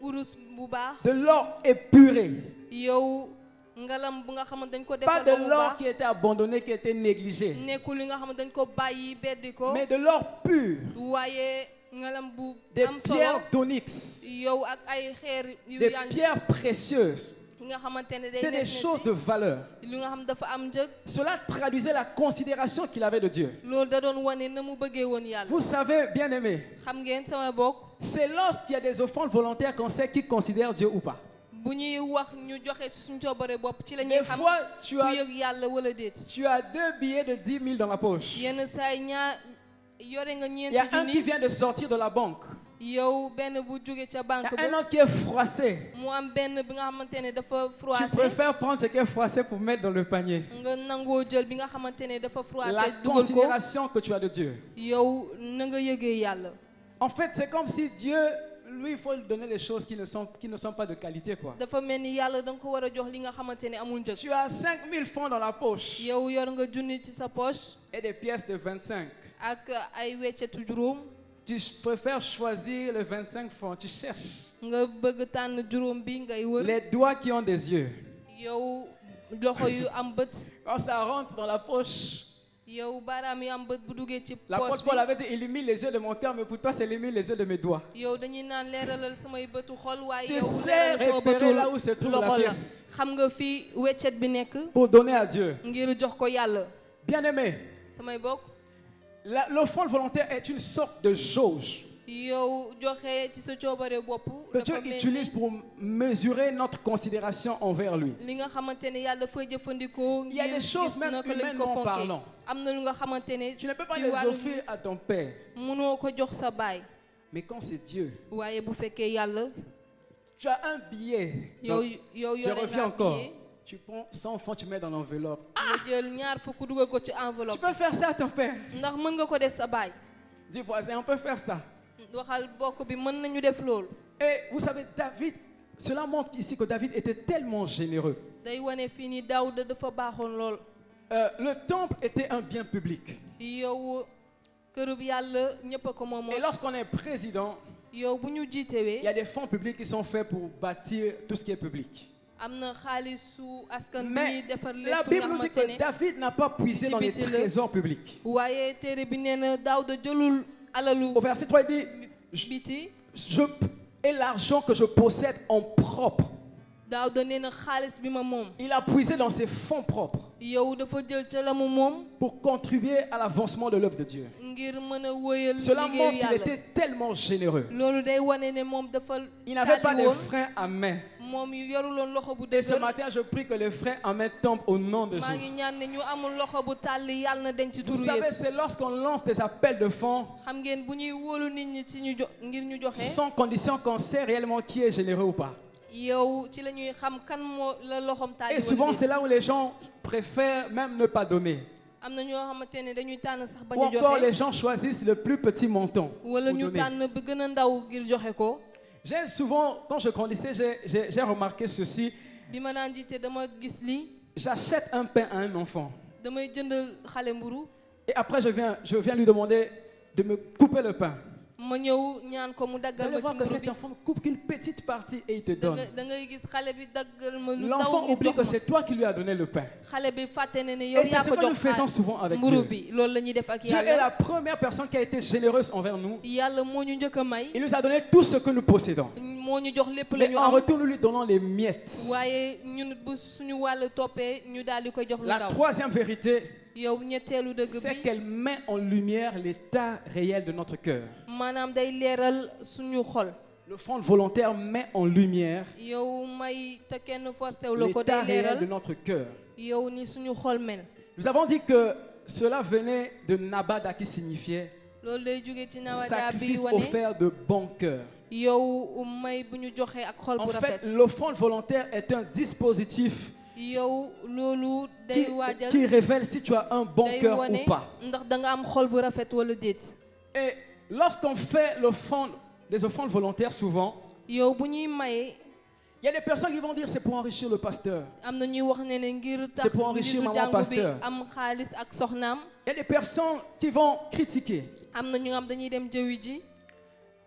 urus bu baax. de l'or épuré, yow ngalam bu nga xamante dañ ko pas defar de ba mu l'or baax. qui était abandonné, qui était négligé, nekkul li nga xamante dañ ko bàyyi beddi ko. mais de l'or pur, waaye ngalam bu des am solo. pierres d'onyx, yow ak ay xeer yu des yànj. pierres précieuses, ki nga xamantene day C'était des def choses de valeur. lu nga xam dafa am njëg Cela traduisait la considération qu'il avait de Dieu. loolu da doon wane na mu bëggee woon yàlla Vous savez, bien aimé, xam ngeen sama bokk c'est lorsqu'il y a des offrandes volontaires qu'on sait qui considère Dieu ou pas. bu ñuy wax ñu joxe ci suñu coobare bopp ci la Des ñuy xam fois, tu ku as, yëg yàlla wala déet tu as 2 billets de 10 000 dans la poche. yenn saay ñaar yore nga Il y ñeenti a un qui junni vient de sortir de la banque. yow benn bu jóge ca Il banque y a un ba autre qui est froissé. mu am benn bi nga xamante ne dafa Tu froissé préfères prendre ce qui est froissé pour mettre dans le panier. nga nangoo jël bi nga xamante ne dafa froissé La dugal ko considération que tu as de Dieu. yow na nga yëgee yàlla En fait, c'est comme si Dieu, lui, il faut lui donner des choses qui ne sont pas de qualité, quoi. dafa mel ni yàlla da nga ko war a jox li nga xamante ne amul njëg Tu as 5 000 francs dans la poche yow yor nga junni ci sa poche et des pièces de 25. ak ay weccetu juróom Tu préfères choisir les 25 francs, tu cherches. nga bëgg tànn juróom bi ngay wër Les doigts qui ont des yeux. yow loxo yu am bët Quand ça rentre dans la poche, yow baaraam yu am bët bu duggee ci l'apôtre poche Paul bi avait dit, illumine les yeux de mon cœur, mais pour toi, c'est illumine les yeux de mes doigts. yow dañuy naan leeralal samay bëtu xol waaye Tu yow sais leeralal sama bëtu repérer là où se trouve la loxo la pièce xam nga fii weccet bi nekk pour donner à Dieu. ngir jox ko yàlla Bien-aimé, samay bokk l'offrande volontaire est une sorte de jauge yow joxe ci sa coobare bopp que Dieu dafa mel utilise pour mesurer notre considération envers lui. ni li nga xamante ne yàlla dafay jëfandikoo Il y a des choses gis même naka lañ ko humainement fonkee parlant. am na lu nga xamante ne Tu ne peux pas ci les wàllu offrir nit à ton père. mënoo ko jox sa baay Mais quand c'est Dieu, waaye bu fekkee yàlla tu as un billet. yow Donc, yow je yore reviens nga encore. billet Tu prends 100 francs, tu mets dans l'enveloppe. nga jël ñaar fukk dugal ko ci Tu enveloppe peux faire ça à ton père. ndax mën nga ko def sa baay Dis voisin, on peut faire ça. waxal bokk bi mën nañu def loolu Et vous savez, David, cela montre ici que David était tellement généreux. day wane fii ni Daawuda dafa baaxoon lool Le temple était un bien public. yow kërub yàlla ñëpp a ko Et moomoon lorsqu'on est président, yow bu ñu il y jiitewee a des fonds publics qui sont faits pour bâtir tout ce qui est public. am na xaalisu askan bi Mais ñuy defar la lépp nga Bible nous dit xamante que ne David n'a pas puisé dans les Ci biti la. trésors publics. waaye téere bi nee na Daawuda jëlul alalu Au verset 3, il dit, biti et l'argent que je possède en propre. Daawuda nee na xaalis bi ma moom Il a puisé dans ses fonds propres yow dafa jël ca la mu moom pour contribuer à l'avancement de l'œuvre de Dieu. ngir mën a wëyal Cela montre liggéeyu qu'il yàlla était tellement généreux. loolu day wane ne moom dafa Il n'avait pas tàlli de woon frein à main. moom yu yoruloon loxo bu Et ce dëgër matin, je prie que les freins à main tombent au nom de maa ngi Jésus. ñaan ne ñu amul loxo bu tàlli yàlla na denc ci Vous turu savez, Yeesu c'est lorsqu'on lance des appels de fonds xam ngeen bu ñuy wóolu nit ñi ci ñu ngir ñu joxe sans condition qu'on sait réellement qui est généreux ou pas. yow ci la ñuy xam kan moo la loxom tàlli Et souvent, c'est là où les gens préfèrent même ne pas donner. am na ñoo xamante ne dañuy tànn sax bañ Ou a encore, les joxe gens choisissent le plus petit montant wala pour ñu donner. tànn bi gën a ndaw ngir joxe ko J'ai souvent, quand je grandissais, j'ai remarqué ceci. bi ma naan jiite dama gis lii J'achète un pain à un enfant. damay jëndal xale mburu Et après, je viens lui demander de me couper le pain. ma ñëw ñaan ko mu Vous daggal allez ma ci voir que mburu cet bi enfant ne coupe qu'une petite partie et il te da donne. ngay gis xale bi daggal ma lu L'enfant ndaw oublie jox que ma. c'est toi qui lui as donné le pain. xale bi fàtte ne ne yow Et c'est yaa ce ko que nous jox faisons souvent avec mburu Dieu. bi loolu la ñuy def ak Dieu est yàlla la première personne qui a été généreuse envers nous. yàlla moo ñu njëkk a may Il nous a donné tout ce que nous possédons. moo ñu jox lépp la Mais ñu en am retour, nous lui donnons les miettes. waaye ñun bu suñu wàll toppee ñu daal di koy jox lu La ndaw troisième vérité, yow ñetteelu dëgg c'est bi qu'elle met en lumière l'état réel de notre cœur. maanaam day leeral suñu xol L'offrande volontaire met en lumière yow may te kenn forcé wu la ko l'état day réel de leeral notre cœur. yow ni suñu xol mel Nous avons dit que cela venait de Nabada qui signifiait loolu day jóge ci nawadaa bi sacrifice wane offert de bon cœur. yow may bu ñu joxee ak xol En bu fait, rafet l'offrande volontaire est un dispositif yow loolu day waajal qui révèle si tu as un bon day cœur wane ou pas. ndax da nga am xol bu rafet wala déet Et lorsqu'on fait des offrandes volontaires, souvent, yow bu ñuy maye il y a des personnes qui vont dire c'est pour enrichir le pasteur. am na ñuy wax ne ne ngir tax C'est pour enrichir nitu maman jàngu bi pasteur. am xaalis ak soxnaam Il y a des personnes qui vont critiquer. am na ñu am dañuy dem jëwi ji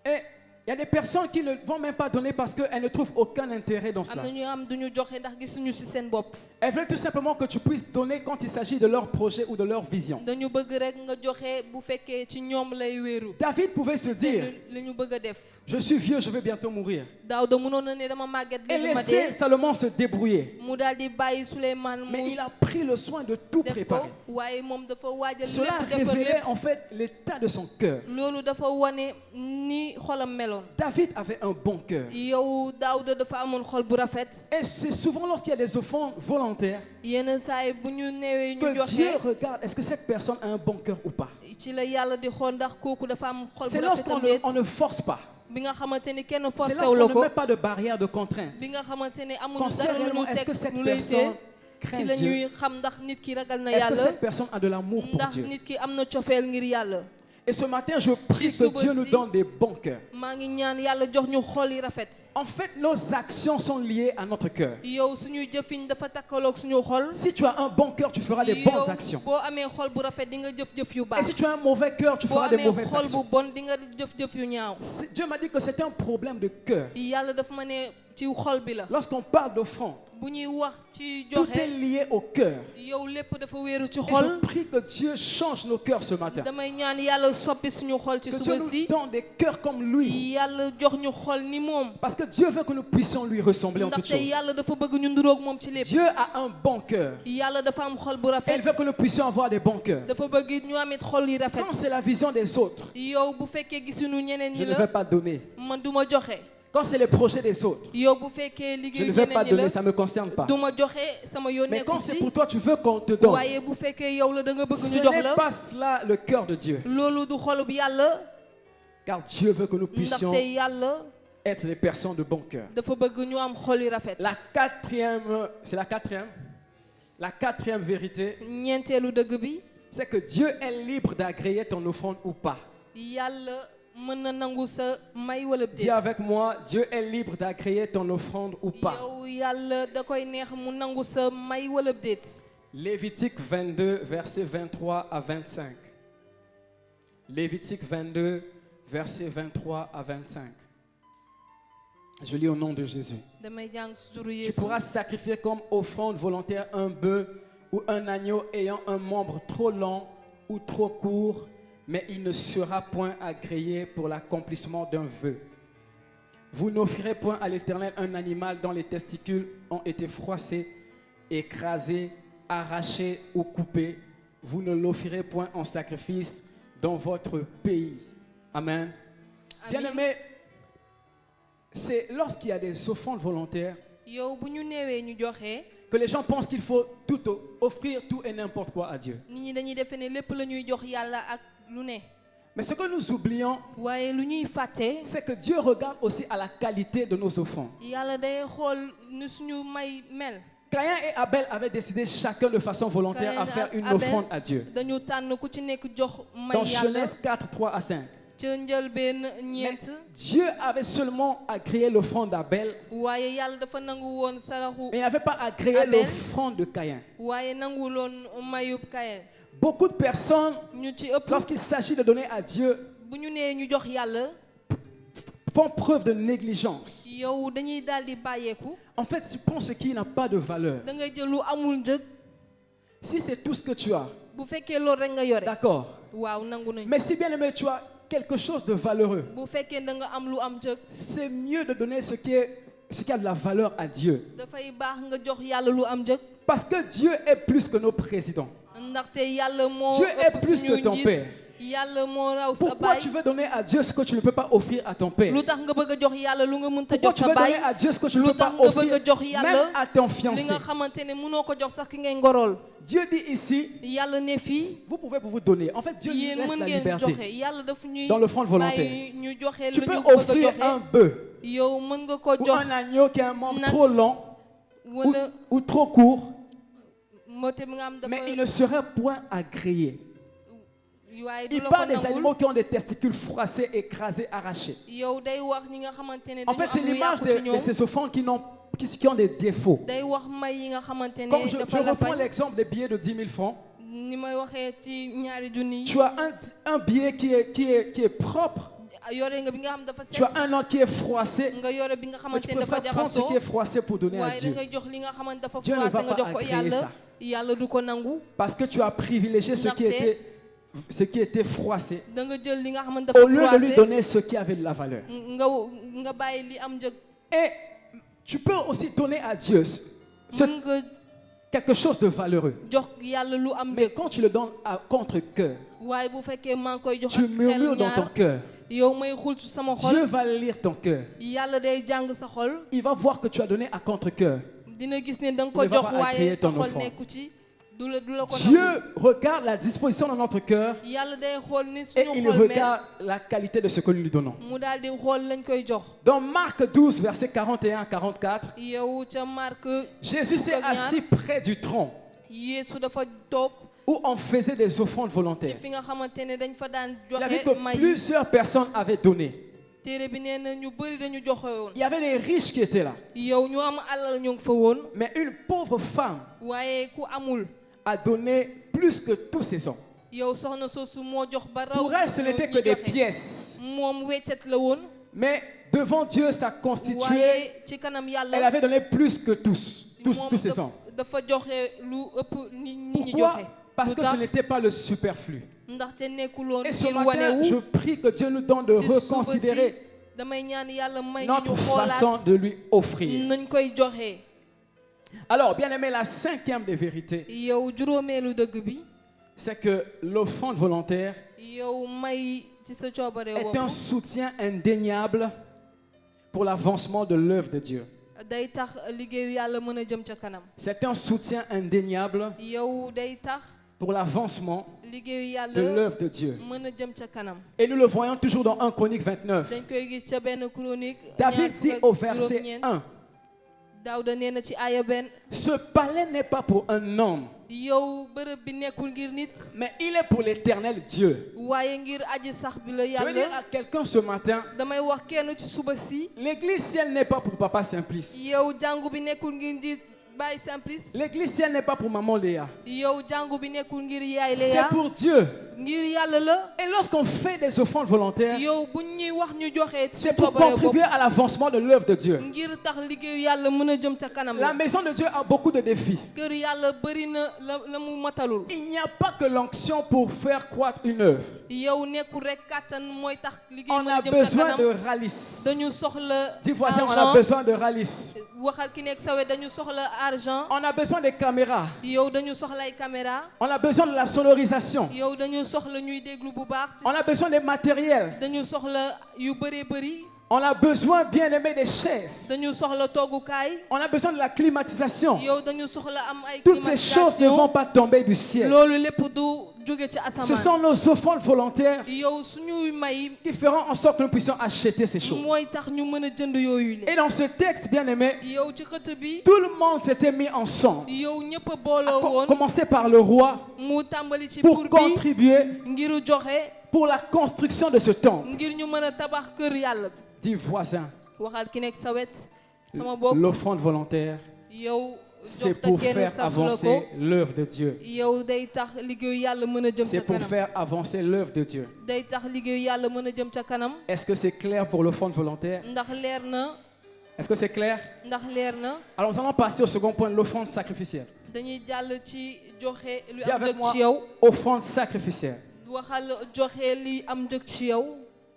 Et Il y a des personnes qui ne vont même pas donner parce qu'elles ne trouvent aucun intérêt dans am cela. na ñu am duñu joxe ndax gisuñu ci seen bopp. Elles veulent tout simplement que tu puisses donner quand il s'agit de leur projet ou de leur vision. dañu bëgg rek nga joxe bu fekkee ci ñoom lay wéeru. David pouvait se dire, li ñu bëgg a def. je suis vieux, je vais bientôt mourir. Daawda mënoon na ne dama màgget Et léegi ma laisser dee. Salomon se débrouiller. mu daal di bàyyi Souleymane Mais mu il a pris le soin de tout def ko préparer. waaye moom dafa waajal Cela lépp defar révélait lépp. en fait l'état de son cœur. loolu dafa wane ni xolam meloon. David avait un bon cœur. yow Daawda dafa amoon xol bu rafet. Et c'est souvent lorsqu'il y a des offrandes volontaires yenn saa yi bu ñu neewee ñu que joxe Dieu regarde, est-ce que cette personne a un bon cœur ou pas? ci la yàlla di xool ndax kooku dafa am xol C'est bu rafet lorsqu'on am ne, déet. on ne force pas. bi nga xamante ni kenn C'est forcé wu lorsqu'on la ne ko. met pas de barrière, de contrainte. bi nga xamante ne Qu'on amuñu sait dara lu réellement, ñu est-ce que teg cette lu lay personne tee craint ci la Dieu? ñuy xam ndax nit ki ragal na Est-ce que yàlla cette personne a de l'amour pour ndax Dieu? nit ki am na cofeel ngir yàlla. Et ce matin, je prie Ci que suba Dieu nous si- donne des bons cœurs. maa ngi ñaan yàlla jox ñu xol yi rafet. En fait, nos actions sont liées à notre cœur. yow suñuy jëfiñ dafa takkaloog suñu xol. Si tu as un bon cœur, tu feras des bonnes actions. boo amee xol bu rafet di nga jëf-jëf yu Et baax. si tu as un mauvais cœur, tu boo feras des amee mauvaises xol bu actions. bon di nga jëf-jëf yu ñaaw. Dieu m'a dit que c'était un problème de cœur. yàlla dafa ma ne ci xol bi la. Lorsqu'on parle d'offrande, bu ñuy wax ci tout joxe est lié au cœur. yow lépp dafa wéeru ci Et xol. je prie que Dieu change nos cœurs ce matin. damay ñaan yàlla soppi suñu xol ci Que Dieu suba nous si. donne des cœurs comme lui. yàlla jox ñu xol ni moom. Parce que Dieu veut que nous puissions lui ressembler en toutes ndaxte choses. yàlla dafa bëgg ñu nduroog moom ci lépp. Dieu a un bon cœur. yàlla dafa am xol bu Et rafet. il veut que nous puissions avoir des bons cœurs. dafa bëgg ñu amit xol yi rafet. Quand c'est la vision des autres, yow bu fekkee gisuñu ñeneen je ñi ne vais la pas donner. man du ma joxe. Quand c'est les projets des autres, yow bu fekkee je liggéey ne vais pas ñeneen ñi donner, la ça ne me concerne pas. du ma joxe sama yoon Mais quand nekkul c'est ci. pour toi, tu veux qu'on te donne. waaye bu fekkee yow la da nga bëgg Ce ñu jox n'est la. pas cela le cœur de Dieu. loolu du xolub yàlla. Car Dieu veut que nous puissions ndaxte yàlla être des personnes de bon cœur. dafa bëgg ñu am xol yi rafet. C'est la quatrième vérité, ñeenteelu dëgg bi. c'est que Dieu est libre d'agréer ton offrande ou pas. yàlla mën na nangu sa may wala Dis déet. avec moi, Dieu est libre d'agréer ton offrande ou pas. yow yàlla da koy neex mu nangu sa may wala déet. Lévitique 22, versets 23 à 25. Lévitique 22, versets 23 à 25. Je lis au nom de Jésus. damay jàng ci turu Tu Yeesu. pourras sacrifier comme offrande volontaire un bœuf ou un agneau ayant un membre trop long ou trop court, mais il ne sera point agréé pour l'accomplissement d'un vœu. Vous n'offrirez point à l'Éternel un animal dont les testicules ont été froissés, écrasés, arrachés ou coupés. Vous ne l'offrirez point en sacrifice dans votre pays. Amen. Amen. Bien-aimés, c'est lorsqu'il y a des offrandes volontaires yow bu ñu neewee ñu joxe. que les gens pensent qu'il faut tout offrir tout et n'importe quoi à Dieu. nit ñi dañuy defe ne lépp la ñuy jox yàlla ak lu ne. Mais ce que nous oublions, waaye lu ñuy fàtte. c'est que Dieu regarde aussi à la qualité de nos offrandes. yàlla day xool nu suñu may mel. Caïn et Abel avaient décidé chacun de façon volontaire Caïn à faire et une Abel offrande à Dieu. dañu tànn ku ci nekk jox may Dans yàlla. Genèse 4, 3 à 5. ca njëlbeen Mais ñeent. Dieu avait seulement agréé l'offrande d'Abel, waaye yàlla dafa nangu woon saraxu. mais il n'avait pas agréé Abel. l'offrande de Caïn. waaye nanguloon mayub Kayel. Beaucoup de personnes, ñu ci ëpp. lorsqu'il s'agit de donner à Dieu, bu ñu nee ñu jox yàlla. font preuve de négligence. yow dañuy daal di bàyyeeku. En fait, tu prends ce qui n'a pas de valeur. da ngay jël lu amul njëg. Si c'est tout ce que tu as, bu fekkee loolu rek nga yore. d'accord. waaw nangu nañ. Mais si bien aimé, tu as quelque chose de valeureux, bu fekkee da nga am lu am njëg. c'est mieux de donner ce qui a de la valeur à Dieu. dafay baax nga jox yàlla lu am njëg. Parce que Dieu est plus que nos présidents. ndaxte yàlla moo Dieu est ëpp plus que suñu ton njiit. père. yàlla moo raw sa Pourquoi baay. tu veux donner à Dieu ce que tu ne peux pas offrir à ton père? lu tax nga bëgg a jox yàlla lu nga mënta Pourquoi jox tu sa veux donner baay. à Dieu ce que tu ne lu peux pas tax nga bëgg offrir a jox yàlla même à ton li fiancé? nga xamante ne mënoo ko jox sax ki ngay ngorool. Dieu dit ici, yàlla ne fii. vous pouvez vous donner. En fait, Dieu nous yéen laisse mën la ngeen liberté. joxe yàlla daf ñuy. Dans l'offrande volontaire. bàyyi ñu joxe Tu lu peux ñu bëgg a offrir un joxe. bœuf yow mën nga ko ou jox. un agneau qui a un membre Nag. trop long wala ou trop court, moote mi nga am dafa. mais il ne serait point agréé. waaye du Il la ko parle des nangul. animaux qui ont des testicules froissés, écrasés, arrachés. yow day wax ñi nga xamante ne En fait, c'est dañu am lu l'image yàqu ci de ñoom. ces offrandes qui ont des défauts. day wax may yi nga xamante ne Comme je dafa reprends lafañ. l'exemple des billets de 10 000 francs. ni may waxee ci ñaari junni yi. Tu as un billet qui est propre, yore nga bi nga xam dafa Tu as set un autre qui est froissé, nga yore bi nga mais xamante tu ne dafa préfères prendre ce qui jaxasoo est froissé pour donner à waaye da Dieu. ngay jox li nga xamante dafa Dieu ne va froissé nga pas jox ko agréer ça. yàlla du ko nangu Parce que tu as privilégié ce Ndaxte ce qui était froissé da nga jël li nga xamante dafa au lieu de lui froissé donner ce qui avait de la valeur. nga bàyyi li am njëg Et tu peux aussi donner à Dieu mën nga quelque chose de valeureux. jox yàlla lu am Mais njëg quand tu le donnes à contre-cœur, waaye bu fekkee maa ngi koy jox tu ak xel murmures dans ton ñaar cœur. yow may xul ci sama Dieu xol va lire ton cœur. yàlla day jàng sa xol Il va voir que tu as donné à contre-cœur. dina gis ne da nga Il ko ne va jox pas waaye agréer sa ton xol offrande. nekku ci du la ko Dieu nangu regarde la disposition de notre cœur yàlla day xool ni et suñu il xol mel regarde la qualité de ce que nous lui donnons. mu daal di xool lañ koy jox Dans Marc 12, versets 41 à 44, yow ca Marc Jésus s'est fukk ak ñaar, assis près du tronc Yeesu dafa toog où on faisait des offrandes ci volontaires. fi nga xamante ne dañ fa daan Il a vu joxe que may plusieurs personnes avaient donné. téere bi nee na ñu bëri dañu joxe woon Il y avait des riches qui étaient là. yow ñu am alal ñu ngi fa woon Mais une pauvre femme waaye ku amul a donné plus que tous ses hommes. yow soxna soosu moo jox ba raw Pour elle, ce n'était que ñi des joxe. pièces. moom weccet la woon Mais devant Dieu, ça constituait, waaye ci kanam elle yàlla avait donné plus que tous moom ses hommes. dafa joxe lu ëpp nit ñi Pourquoi? joxe Parce lu que ce tax n'était pas le superflu. ndaxte nekkuloon Et ce ngir matin, wanewu je prie que Dieu nous donne de ci suba reconsidérer si damay ñaan yàlla may ñu notre façon xoolaat de lui offrir. nañ koy joxe Alors, bien aimé, la cinquième des vérités, yow juróomeelu dëgg bi c'est que l'offrande volontaire yow may ci sa coobare est bopp un soutien indéniable pour l'avancement de l'œuvre de Dieu. day tax liggéeyu yàlla mën a jëm ca kanam C'est un soutien indéniable yow day tax pour l'avancement liggéeyu de yàlla l'œuvre de Dieu. mën a jëm ca kanam Et nous le voyons toujours dans 1 Chronique 29. dañ koy gis ca benn chronique David dit au verset 1, Daawda nee na ci aaya benn ce palais n'est pas pour un homme, yow bërëb bi nekkul ngir nit mais il est pour l'éternel Dieu. waaye ngir aji sax bi la Je veux dire yàlla à quelqu'un ce matin, damay wax kenn ci suba si l'église ciel n'est pas pour Papa Simplice. yow jàngu bi nekkul ngir di Baye Simplice L'église ciel n'est pas pour Maman Léa. yow jàngu bi nekkul ngir yaay C'est Léa pour Dieu. ngir yàlla la Et lorsqu'on fait des offrandes volontaires, yow buñ ñuy wax ñu joxe c'est pour contribuer à l'avancement de l'œuvre de Dieu. ngir tax liggéeyu yàlla mën a jëm ca kanam La la maison de Dieu a beaucoup de défis. kër yàlla bëri na la mu matalul Il n'y a pas que l'onction pour faire croître une œuvre. yow nekkul rek kàttan mooy tax liggéey On mën a a jëm ca besoin kanam de ralice. dañu soxla Dis voisin, on a argent besoin de ralice. waxal ki nekk sawe dañu soxla argent On a besoin des caméras. yow dañu soxla ay caméra On a besoin de la sonorisation. yow dañu soxla ñuy déglu bu baax On a besoin des matériels. dañu soxla yu bëree bëri On a besoin, bien aimé, des chaises. dañu soxla toogukaay On a besoin de la climatisation. yow dañu soxla am ay Toutes ces choses ne vont climatisation pas tomber du ciel. loolu lépp du jóge ci Ce asamaan sont nos offrandes volontaires yow suñuy may qui feront en sorte que nous puissions acheter ces choses. mooy tax ñu mën a jënd yooyu le Et dans ce texte, bien aimé, yow ci xët bi tout le monde s'était mis ensemble. yow ñëpp a booloo woon Commencer par le roi mu tàmbali ci pour buur bi contribuer ngir joxe pour la construction de ce temple. ngir ñu mën a tabax kër yàlla bi Dis voisin, waxal ki nekk sa wet sama bopp l'offrande volontaire, yow c'est jox te pour kenn faire sasu la ko avancer l'œuvre de Dieu. yow day tax liggéeyu yàlla mën a jëm C'est ca pour kanam faire avancer l'œuvre de Dieu. day tax liggéeyu yàlla mën a jëm ca kanam Est-ce que c'est clair pour l'offrande volontaire? ndax leer na Est-ce que c'est clair? ndax leer na Alors nous allons passer au second point, l'offrande sacrificielle. dañuy jàll ci joxe lu Dis am avec njëg moi, ci yow offrande sacrificielle. waxal joxe li am njëg ci yow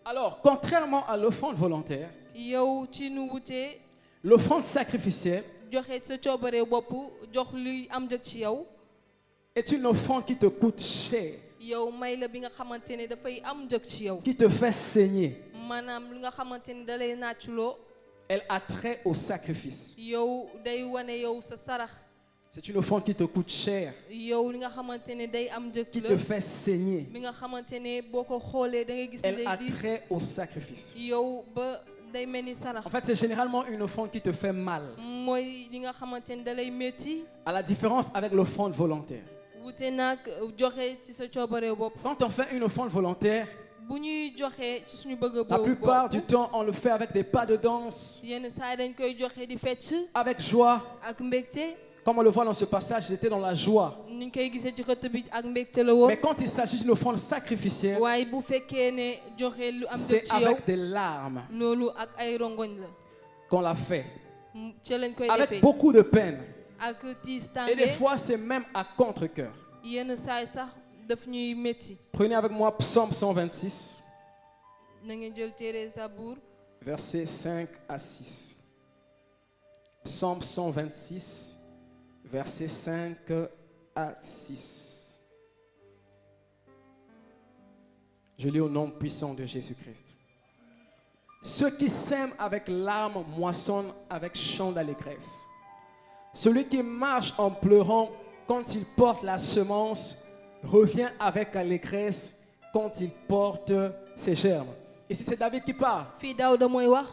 Alors, contrairement à l'offrande volontaire, yow ci nu wutee l'offrande sacrificielle joxe sa coobare bopp jox luy am njëg ci yow est une offrande qui te coûte cher, yow may la bi nga xamante ne dafay am njëg ci yow qui te fait saigner. maanaam li nga xamante ne da lay nàcculoo Elle a trait au sacrifice. yow day wane yow sa sarax C'est une offrande qui te coûte cher, yow li nga xamante ne day am njëg qui la te fait saigner. bi nga xamante ne boo ko xoolee da ngay gis ne Elle a day diis trait au sacrifice. yow ba day mel ni sarax En fait, c'est généralement une offrande qui te fait mal, mooy li nga xamante ne da lay métti à la différence avec l'offrande volontaire. wute nag joxe ci sa coobare bopp Quand on fait une offrande volontaire, bu ñuy joxe ci suñu bëgg la boobu plupart du temps, on le fait avec des pas de danse, yenn saa yi dañ koy joxe di fecc avec joie. ak mbégte Comme on le voit dans ce passage, j'étais dans la joie. ni ñu koy gisee ci xëtt bi ak mbégte la woon Mais quand il s'agit d'une offrande sacrificielle, waaye bu fekkee ne joxe lu am dëgg c'est ci yow avec des larmes loolu ak ay rongoñ la qu'on l'a fait. ci lañ koy Avec defee beaucoup de peine. ak tiis Et des tànge fois, c'est même à contre-cœur. yenn saay sax daf ñuy métti Prenez avec moi Psaume 126, na ngeen jël téere Zabour versets 5 à 6. Psaume 126, versets 5 à 6. Je lis au nom puissant de Jésus-Christ. Ceux qui sèment avec larmes moissonnent avec chant d'allégresse. Celui qui marche en pleurant quand il porte la semence revient avec allégresse quand il porte ses germes. Ici, c'est David qui parle. fii Daawuda mooy wax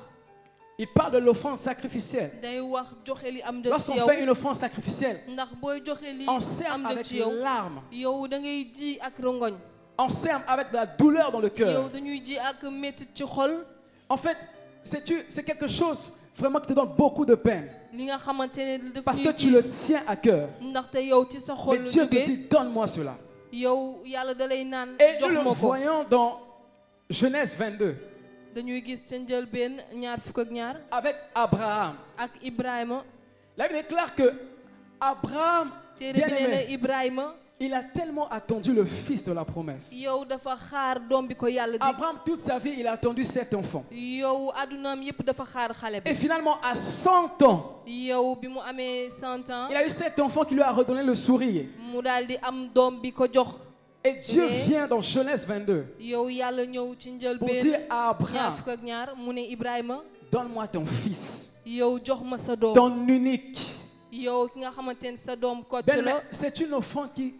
Il parle de l'offrande sacrificielle. day wax joxe li am dëgg ci Lorsqu'on yow fait une offrande sacrificielle, ndax booy joxe li on sème am dëgg avec ci yow larmes, yow da ngay ji ak rongoñ on sème avec de la douleur dans le yow cœur. dañuy ji ak métti ci xol En fait, c'est quelque chose vraiment qui te donne beaucoup de peine. li nga xamante ne daf Parce que ñuy tu le gis tiens à cœur. ndaxte yow ci sa Mais xol la Dieu te jógee dit, donne-moi cela. yow yàlla da lay naan Et jox nous le ma ko voyons dans Genèse 22, dañuy gis ca njëlbéen ñaar fukk ak ñaar avec Abraham. ak Ibrahima La Bible déclare que Abraham, téere bi nee na bien-aimé, Ibrahima il a tellement attendu le fils de la promesse. yow dafa xaar doom bi ko yàlla di Abraham, toute sa vie, il a attendu cet enfant. yow addunaam yépp dafa xaar xale Et bi finalement, à 100 ans, yow bi mu amee 100 ans il a eu cet enfant qui lui a redonné le sourire. mu daal di am doom bi ko jox Et Dieu Mais- vient dans Genèse 22 yow yàlla ñëw ci pour njëlbéen dire à ñaar Abraham, fukk ak ñaar mu ne Ibrahima donne-moi ton fils, yow jox ma sa doom ton unique. yow ki nga xamante ne sa doom kocc Ben, mais la c'est une offrande qui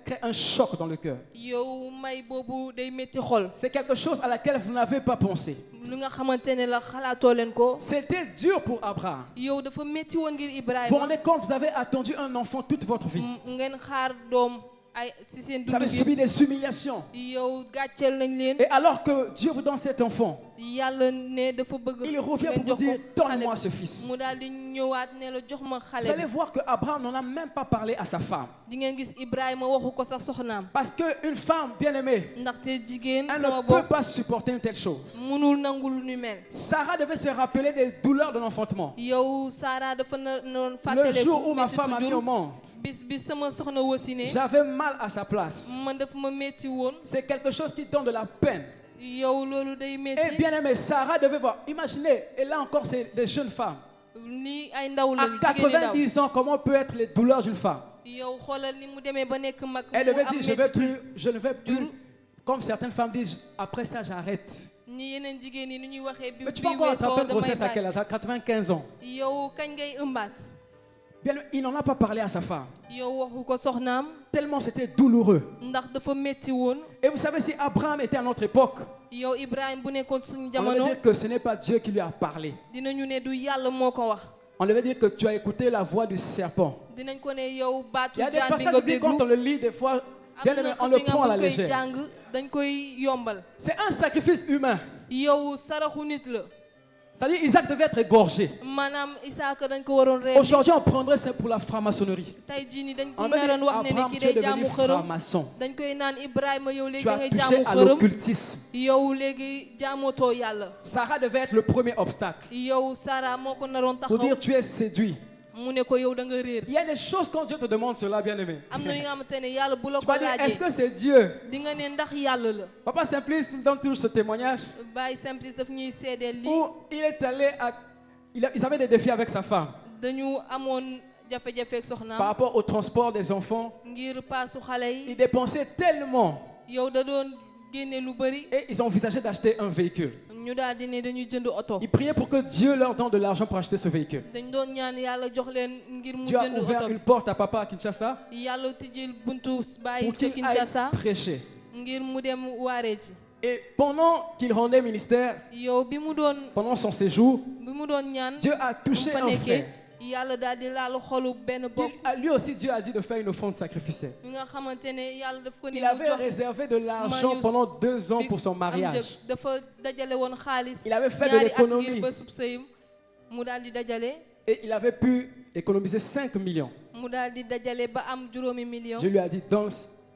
crée un choc dans le cœur. yow may boobu day métti xol C'est quelque chose à laquelle vous n'avez pas pensé. lu nga xamante ne la xalaatoo leen ko C'était dur pour Abraham. yow dafa métti woon ngir Vous vous Ibrahima rendez compte, vous avez attendu un enfant toute votre vie. ngeen xaar doom ay ci seen Vous avez dund subi bi des humiliations. yow gàcceel nañ leen Et alors que Dieu vous donne cet enfant, yàlla ne dafa bëgg il revient ngeen pour vous jox dire, ko donne-moi xale ce fils. mu daal di ñëwaat ne la jox ma Vous xale allez voir que Abraham n'en a même pas parlé à sa femme. di ngeen gis Ibrahima waxu ko sax soxnaam Parce qu'une femme bien-aimée, ndaxte jigéen elle sama ne peut bopp pas supporter une telle chose. mënul nangu lu ni mel Sarah devait se rappeler des douleurs de l'enfantement. yow Sarah dafa noon Le fàttaleku jour où ma métti femme a mis jur au monde, bis bi sama soxna wasine j'avais mal à sa place. man dafa ma métti woon C'est quelque chose qui donne de la peine. yow loolu day Et métti bien aimé, Sarah devait voir. Imaginez, et là encore, c'est des jeunes femmes. ni ay ndaw À lañu jigéen ñi ndaw 90 ans, comment peut être les douleurs d'une femme? yow xoolal ni mu demee ba nekk mag Elle mu devait am dire, métti je ne vais plus, dur. comme certaines femmes disent, après ça j'arrête. ni yeneen jigéen ñi ni ñuy waxee bi Mais tu bi vas encore attraper weesoo une damay grossesse à quel bàyyi âge? À 95 ans. yow kañ ngay ëmbaat Bien, il n'en a pas parlé à sa femme. yow waxu ko soxnaam Tellement c'était douloureux. ndax dafa métti woon Et vous savez, si Abraham était à notre époque, yow Ibrahima bu nekkoon suñu on devait jamono dire que ce n'est pas Dieu qui lui a parlé. dinañu ne du yàlla moo ko wax On devait dire que tu as écouté la voix du serpent. dinañ ko ne yow baatu Il y a des jaan bi passages nga bibliques, déglu quand on le lit, des fois, bien am aimé, na on le xëcc prend à la nga buñ koy légère. jàng dañ koy yombal C'est un sacrifice humain. yow saraxu nit la C'est-à-dire, Isaac devait être égorgé. maanaam Isaaka dañ ko waroon rendi Aujourd'hui, on prendrait ça pour la franc-maçonnerie. tey jii nii dañ On ko va dire, naroon wax ne Abraham, ki tu es day jaamu devenu xërëm franc-maçon. dañ koy naan Ibrahima yow léegi Tu da as ngay touché jaamu à xërëm l'occultisme. yow léegi jaamootoo yàlla Sarah devait être le premier obstacle. yow Sara moo ko naroon Pour taxaw dire, tu es séduit. mu ne ko yow da nga réer Il y a des choses quand Dieu te demande cela, bien aimé. am na ñu nga xamante ne yàlla bu la Tu ko vas dire, est-ce laajee que c'est Dieu? di nga ne ndax yàlla la Papa Simplice nous donne toujours ce témoignage Baye Simplice daf ñuy seedeel lii où il est allé à. Ils avaient des défis avec sa femme dañu amoon jafe-jafe ak par soxnaam rapport au transport des enfants. ngir paasu xale Ils yi dépensaient tellement yow da doon génne lu bëri et ils ont envisagé d'acheter un véhicule. ñu daal di ne dañuy jënd oto Ils priaient pour que Dieu leur donne de l'argent pour acheter ce véhicule. dañ doon ñaan yàlla jox leen ngir mu Dieu a jënd ouvert oto une porte à papa à Kinshasa yàlla tijjil buntu bàyyi pour ca qu'il aille Kinshasa prêcher. ngir mu dem waaree ci Et pendant qu'il rendait ministère, yow bi mu doon pendant son séjour, ñaan Dieu a touché fa un nekkee frère. yàlla daal di laal xolu benn bokk Lui aussi, Dieu a dit de faire une offrande sacrificielle. mi nga xamante ne yàlla daf ko ne Il mu avait jox réservé de l'argent Marius pendant 2 ans pour son am mariage. njëg dafa dajale woon xaalis Il avait fait de ñaari at l'économie. ngir ba sub sëyam mu daal di dajale Et il avait pu économiser 5 millions. mu daal di dajale ba am juróomi million. Je lui ai dit,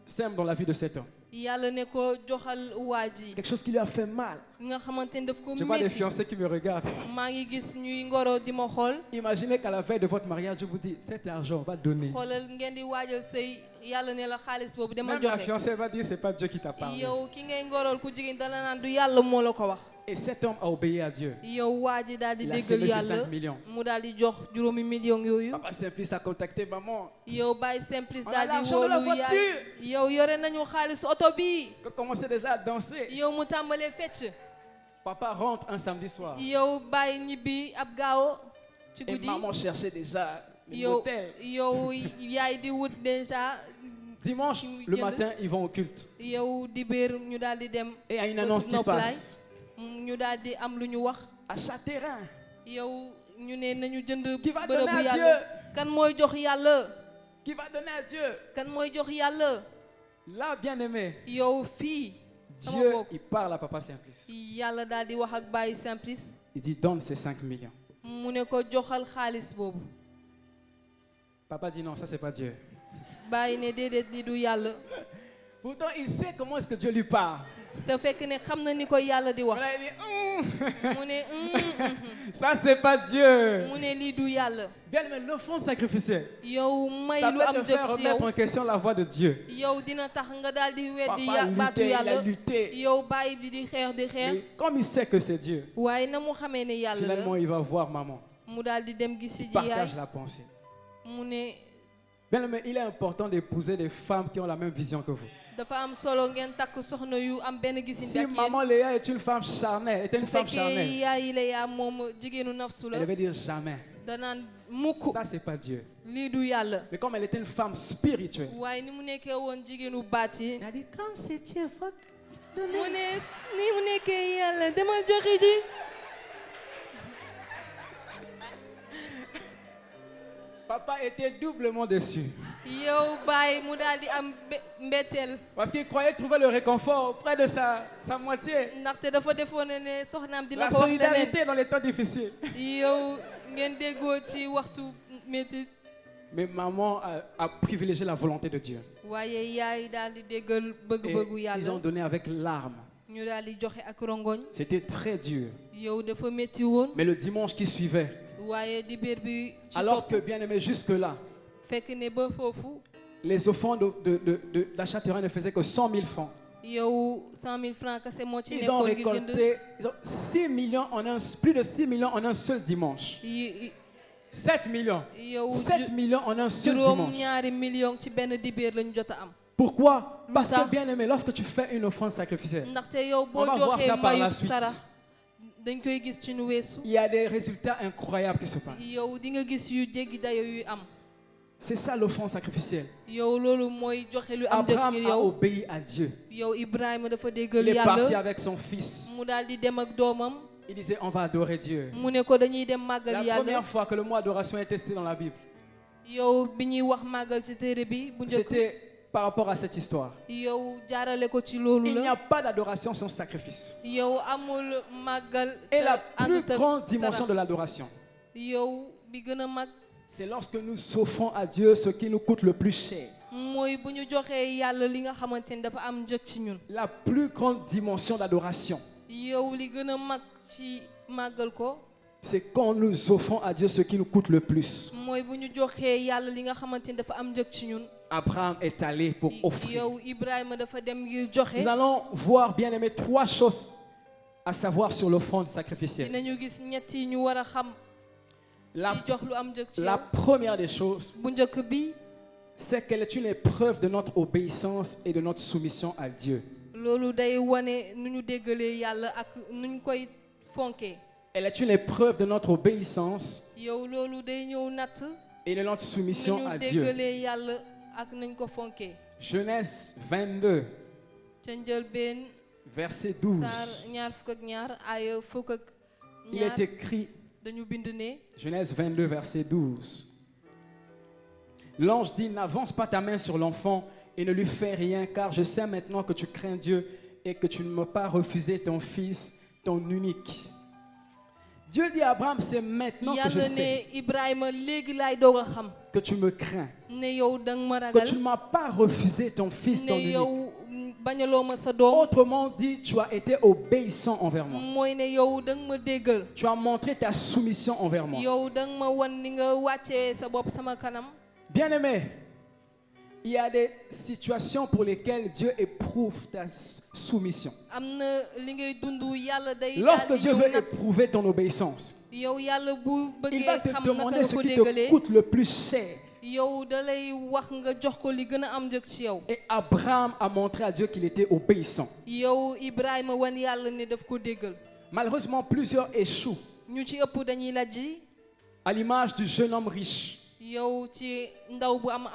sème dans la vie de cet homme. yàlla ne ko joxal waa ji. Quelque chose qui lui a fait mal. nga xamante ne daf ko Je vois des métti. fiancés qui me regardent. maa ngi gis ñuy ngoro di ma xool. Imaginez qu'à la veille de votre mariage, je vous dis, cet argent, on va donner. xoolal ngeen di waajal sëy yàlla ne la xaalis boobu demal Même la joxe. fiancée va dire, c'est pas Dieu qui t'a parlé. yow ki ngay ngorool ku jigéen dala naan du yàlla moo la ko wax. Et cet homme a obéi à Dieu. yow waa ji daal di Il a déggal sévé ses yàlla 5 millions. mu daal di jox juróomi million yooyu. Papa Simplice a contacté maman. yow Baye Simplice On a daal di l'argent de la wóolu yaay. voiture. yow yore nañu xaalis oto bi. On commençait déjà à danser. yow mu tàmbalee fecc. Papa rentre un samedi soir. yow Baye ñibbi ab gaaw ci Et guddi. maman cherchait déjà yow l'hôtel. yow yaay di wut déjà. Dimanche, le matin, ils vont au culte. yow dibéer ñu daal di dem. Et il y a une annonce qui passe. ñu daal di am lu ñu wax. Achat terrain. yow ñu ne nañu jënd Qui va bërëbu donner à yàlla. kan mooy jox yàlla. Qui va donner à Dieu? kan mooy jox yàlla. Là, bien aimé, yow fii. sama Dieu, mbokk. il parle à Papa Simplice. yàlla daal di wax ak Baye Simplice. Il dit, donne ces 5 millions. mu ne ko joxal xaalis boobu. Papa dit, non, ça, c'est pas Dieu. Baye ne déedéet li du yàlla. Pourtant, il sait comment est-ce que Dieu lui parle. te fekk ne xam na ni ko yàlla di wax. Voilà, il dit, mu ne ça, c'est pas Dieu. mu ne lii du yàlla. Bien aimé, l'offrande sacrificielle, yow may ça lu peut am te faire jëf ci remettre yow. en question la voix de Dieu. yow dina tax nga daal di weddi Papa baatu luttait, il a yàlla. lutté. yow Baye bi di xeex di xeex. Mais comme il sait que c'est Dieu, waaye na mu xamee ne yàlla finalement, la. il va voir maman. mu daal di dem gisi Il ji yaay. partage la pensée. mu ne Bien aimé, il est important d'épouser des femmes qui ont la même vision que vous. dafa am solo ngeen takk soxna yu am benn gisin Si ak maman yéen. Léa est une femme charnelle, était une bu femme fekkee charnelle, yaay la yaa moom jigéenu nafsu la. elle devait dire jamais. danaan mukk Ça, c'est pas Dieu. lii du yàlla. Mais comme elle était une femme spirituelle, waaye ni mu nekkee woon jigéenu baat yi. elle a dit, comme c'est Dieu, faut mu ne ni mu nekkee yàlla demal joxe ji. Papa était doublement déçu. yow Baye mu daal di am mbetteel. Parce qu'il croyait trouver le réconfort auprès de sa moitié. ndaxte dafa defoon ne soxnaam dina La ko wax leneen. solidarité dans les temps difficiles. yow ngeen déggoo ci waxtu métti. Mais maman a privilégié la volonté de Dieu. waaye yaay daal di déggal bëgg-bëggu Et ils ont yàlla. donné avec larmes. ñu daal di joxe ak rongoñ. C'était très dur. yow dafa métti woon. Mais le dimanche qui suivait, waaye dibéer bi ci alors que topp bien aimé jusque-là, fekk ne ba foofu. les offrandes d'achat terrain ne faisaient que 100 000 francs. yow 100 000 francs kese moo ci Ils ont nekkoon ngir jënd. récolté 6 millions plus de 6 millions en un seul dimanche. 7 millions. yow 7 millions en un seul juróom dimanche. ñaari million ci benn dibéer lañu jot a am. Pourquoi? Parce ça? que bien aimé, lorsque tu fais une offrande sacrificielle, ndaxte yow on boo va voir joxee ça par la mayub suite. sara dañ koy gis ci nu weesu. Il y a des résultats incroyables qui se passent. yow di nga gis yu jéggi dayo yu am. C'est ça l'offrande sacrificielle. yow loolu mooy joxe lu am njëkk Abraham ngir a yow. obéi à Dieu. yow Ibrahima dafa Il déggal est parti yàlla. avec son fils. mu daal di dem ak doomam. Il disait, on va adorer Dieu. mu ne ko dañuy dem màggal La yàlla. première fois que le mot adoration est testé dans la Bible, yow bi ñuy wax màggal ci téere bi bu njëkk. c'était par rapport à cette histoire. yow jaarale ko ci loolu Il n'y la. a pas d'adoration sans sacrifice. yow amul màggal. Et la te plus àndut ak grande dimension sarax. de l'adoration, yow bi gën a mag. c'est lorsque nous offrons à Dieu ce qui nous coûte le plus cher. mooy bu ñu joxee yàlla li nga xamante ni dafa am njëg ci ñun. La plus grande dimension d'adoration, yow li gën a mag ci màggal ko. c'est quand nous offrons à Dieu ce qui nous coûte le plus. mooy bu ñu joxee yàlla li nga xamante ni dafa am njëg ci ñun. Abraham est allé pour offrir. yow Ibrahima dafa dem ngir joxe. Nous allons voir, bien aimé, 3 choses à savoir sur l'offrande sacrificielle. dinañu gis ñett yi ñu war a xam. La, ci jox lu am njëg ci la yow. première des choses, bu njëkk bi. c'est qu'elle est une épreuve de notre obéissance et de notre soumission à Dieu. loolu day wane nu ñu déggalee yàlla ak nu ñu koy fonkee. Elle est une épreuve de notre obéissance yow loolu day ñëw natt. et de notre nu soumission ñu à Dieu. déggalee yàlla ak nañ ko fonkee. Genèse 22, ca njëlbeen. verset 12. saar ñaar fukk ak ñaar aaya fukk ak Il ñaar est écrit, dañu bind ne. Genèse 22, verset 12. L'ange dit, n'avance pas ta main sur l'enfant et ne lui fais rien, car je sais maintenant que tu crains Dieu et que tu ne m'as pas refusé ton fils, ton unique. Dieu dit à Abraham, c'est maintenant que je yàlla sais ne Ibrahima léegi laay doog a xam que tu me crains, ne yow danga ma que ragal tu ne m'as pas refusé ton fils, ton ne unique. yow bañaloo ma sa doom Autrement dit, tu as été obéissant envers moi. mooy ne yow danga ma déggal Tu as montré ta soumission envers moi. yow danga ma wan ni nga wàccee sa bopp sama kanam. Bien-aimé, il y a des situations pour lesquelles Dieu éprouve ta soumission. am na li ngay dund yàlla day Lorsque daal di Dieu ñëw veut natt éprouver ton obéissance, yow yàlla bu il va bëggee te xam naka demander nga ce ko qui te déggalee coûte le plus cher. yow da lay wax nga jox ko li gën a am njëg ci yow. Et Abraham a montré à Dieu qu'il était obéissant. yow Ibrahima wan yàlla ne daf ko déggal Malheureusement, plusieurs échouent, ñu ci ëpp dañuy lajji à l'image du jeune homme riche. yow ci ndaw bu am.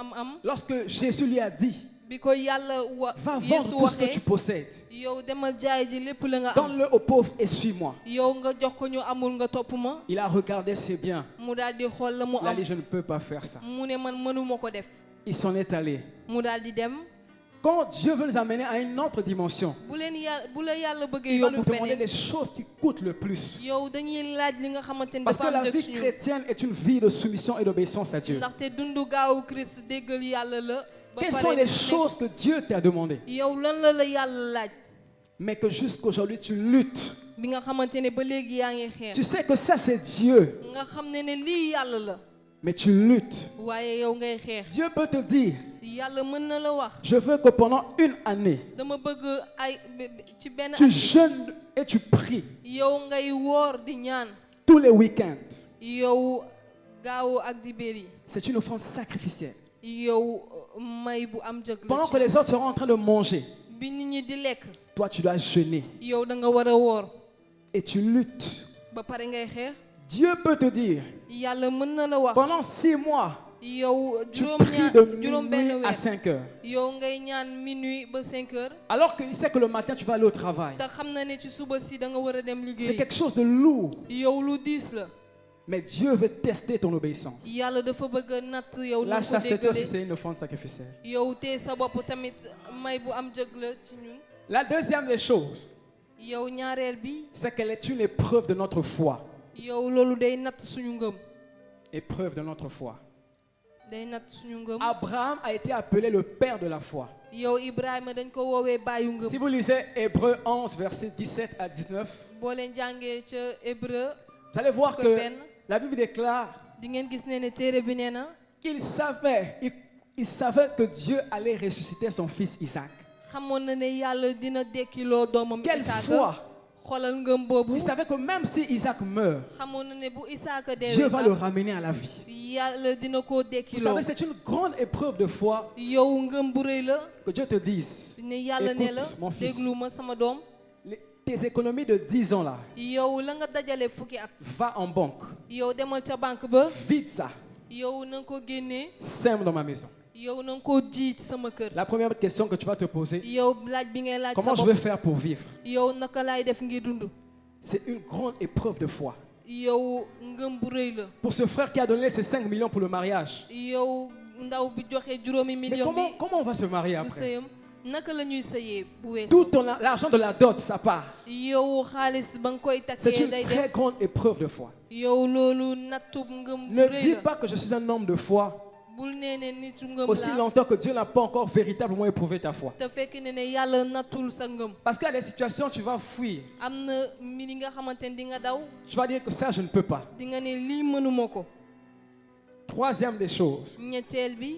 Lorsque Jésus lui a dit, bi ko yàlla va vendre Yeesu tout ce que tu waxee possèdes, yow demal jaay ji lépp la nga am donne-le aux pauvres et suis-moi. yow nga jox ko ñu amul nga topp ma Il a regardé ses biens. mu daal di xool la mu Il a am dit, je ne peux pas faire ça. mu ne man mënuma ko def Il s'en est allé. mu daal di dem. Quand Dieu veut nous amener à une autre dimension, bu la yàlla bëggee il va nous yóbbu demander feneen les choses qui coûtent le plus. yow dañuy laaj li nga xamante ni Parce que dafa am la njëg vie ci ñun chrétienne est une vie de soumission et d'obéissance à Dieu. ndaxte dundu gaawu Christ déggal yàlla la ba Quelles pare sont les nekk- choses que Dieu t'a demandé, yow lan la yàlla laaj mais que jusqu'aujourd'hui tu luttes? bi nga xamante ne ba léegi yaa ngi xeex Tu sais que ça c'est Dieu, nga xam ne lii yàlla la mais tu luttes. waaye yow ngay xeex Dieu peut te dire, yàlla mën na la wax je veux que pendant une année, dama bëgg ay ci benn tu at jeûnes et tu pries yow ngay woor di ñaan tous les week-ends. yow gaawu ak dibéer yi C'est une offrande sacrificielle. yow may bu am jëg la Pendant ci que les autres seront en train de manger, bi nit ñi di lekk toi tu dois jeûner yow da nga war a woor et tu luttes. ba pare ngay xeex Dieu peut te dire, yàlla mën na la wax pendant 6 mois, yow tu juróom pries de juróom benn minuit à weer 5 heures. yow ngay ñaan minuit ba 5 heures Alors qu'il sait que le matin tu vas aller au travail. te xam na ne ci suba si da nga war a dem C'est liggéey quelque chose de lourd. yow lu diis la Mais Dieu veut tester ton obéissance. yàlla dafa bëgg a natt yow La na ko chasteté aussi, déggale c'est une offrande sacrificielle. yow tee sa bopp tamit may bu am jëg la ci ñun La deuxième des choses, yow ñaareel bi c'est qu'elle est une épreuve de notre foi. yow loolu day natt suñu ngëm Épreuve de notre foi. day natt suñu ngëm Abraham a été appelé le père de la foi. yow Ibrahima dañ ko woowee bàyyu Si ngëm vous lisez Hébreux 11, versets 17 à 19, boo leen jàngee ca Hébreu vous allez voir fukk que benn la Bible déclare di ngeen gis ne téere bi nee na qu'il il savait que Dieu allait ressusciter son fils Isaac. xamoon na ne yàlla dina dekkiloo doomam Quelle Isaaka foi! xoolal ngëm boobu Il savait que même si Isaac meurt, xamoon na ne bu Isaaka Dieu deewee va le sax ramener à la vie. yàlla dina ko Vous dekkiloo savez, c'est une grande épreuve de foi yow ngëm bu rëy la que Dieu te dise. ne yàlla ne la Écoute, mon fils. déglu ma sama doom Tes économies de 10 ans là, yow la nga dajale fukki at va en banque, yow demal ca banque ba vide ça, yow na nga ko génnee sème dans ma maison. yow na nga ko ji ci sama kër La première question que tu vas te poser, yow laaj bi ngay laaj sa comment je vais bopp faire pour vivre? yow naka laay def ngir dund C'est une grande épreuve de foi. yow ngëm bu rëy la Pour ce frère qui a donné ses 5 millions pour le mariage, yow ndaw bi joxe juróomi mais million bi comment on va se marier bu après? sëyam naka la ñuy sëyee bu weesoo Tout l'argent de la dot, ça part. yow xaalis ba nga koy C'est takkee une day très dem grande épreuve de foi. yow loolu nattub ngëm bu Ne rëy dis la pas que je suis un homme de foi bul nee ne nitu ngëm aussi la longtemps que Dieu n'a pas encore véritablement éprouvé ta foi. te fekk ne ne yàlla nattul sa ngëm Parce qu'il y a des situations où tu vas fuir. am na mbir yi nga xamante ne di nga daw Tu vas dire que ça, je ne peux pas. di nga ne lii mënuma ko Troisième des choses, ñetteel bi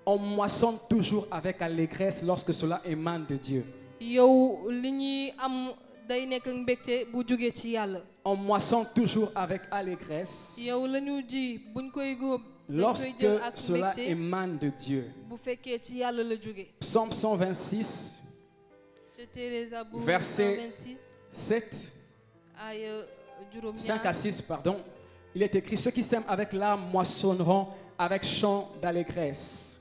on moissonne toujours avec allégresse lorsque cela émane de Dieu. yow li ñuy am day nekk mbégte bu jógee ci yàlla On moissonne toujours avec allégresse yow la ñu ji buñ koy góob dañ koy lorsque jël ak cela mbégte émane de Dieu. bu fekkee ci yàlla la jóge Psaume 126, ca téere Zabour Verset 126 7, ay juróom 5 à 6, pardon. Il est écrit, ceux qui sèment avec larmes moissonneront avec chant d'allégresse.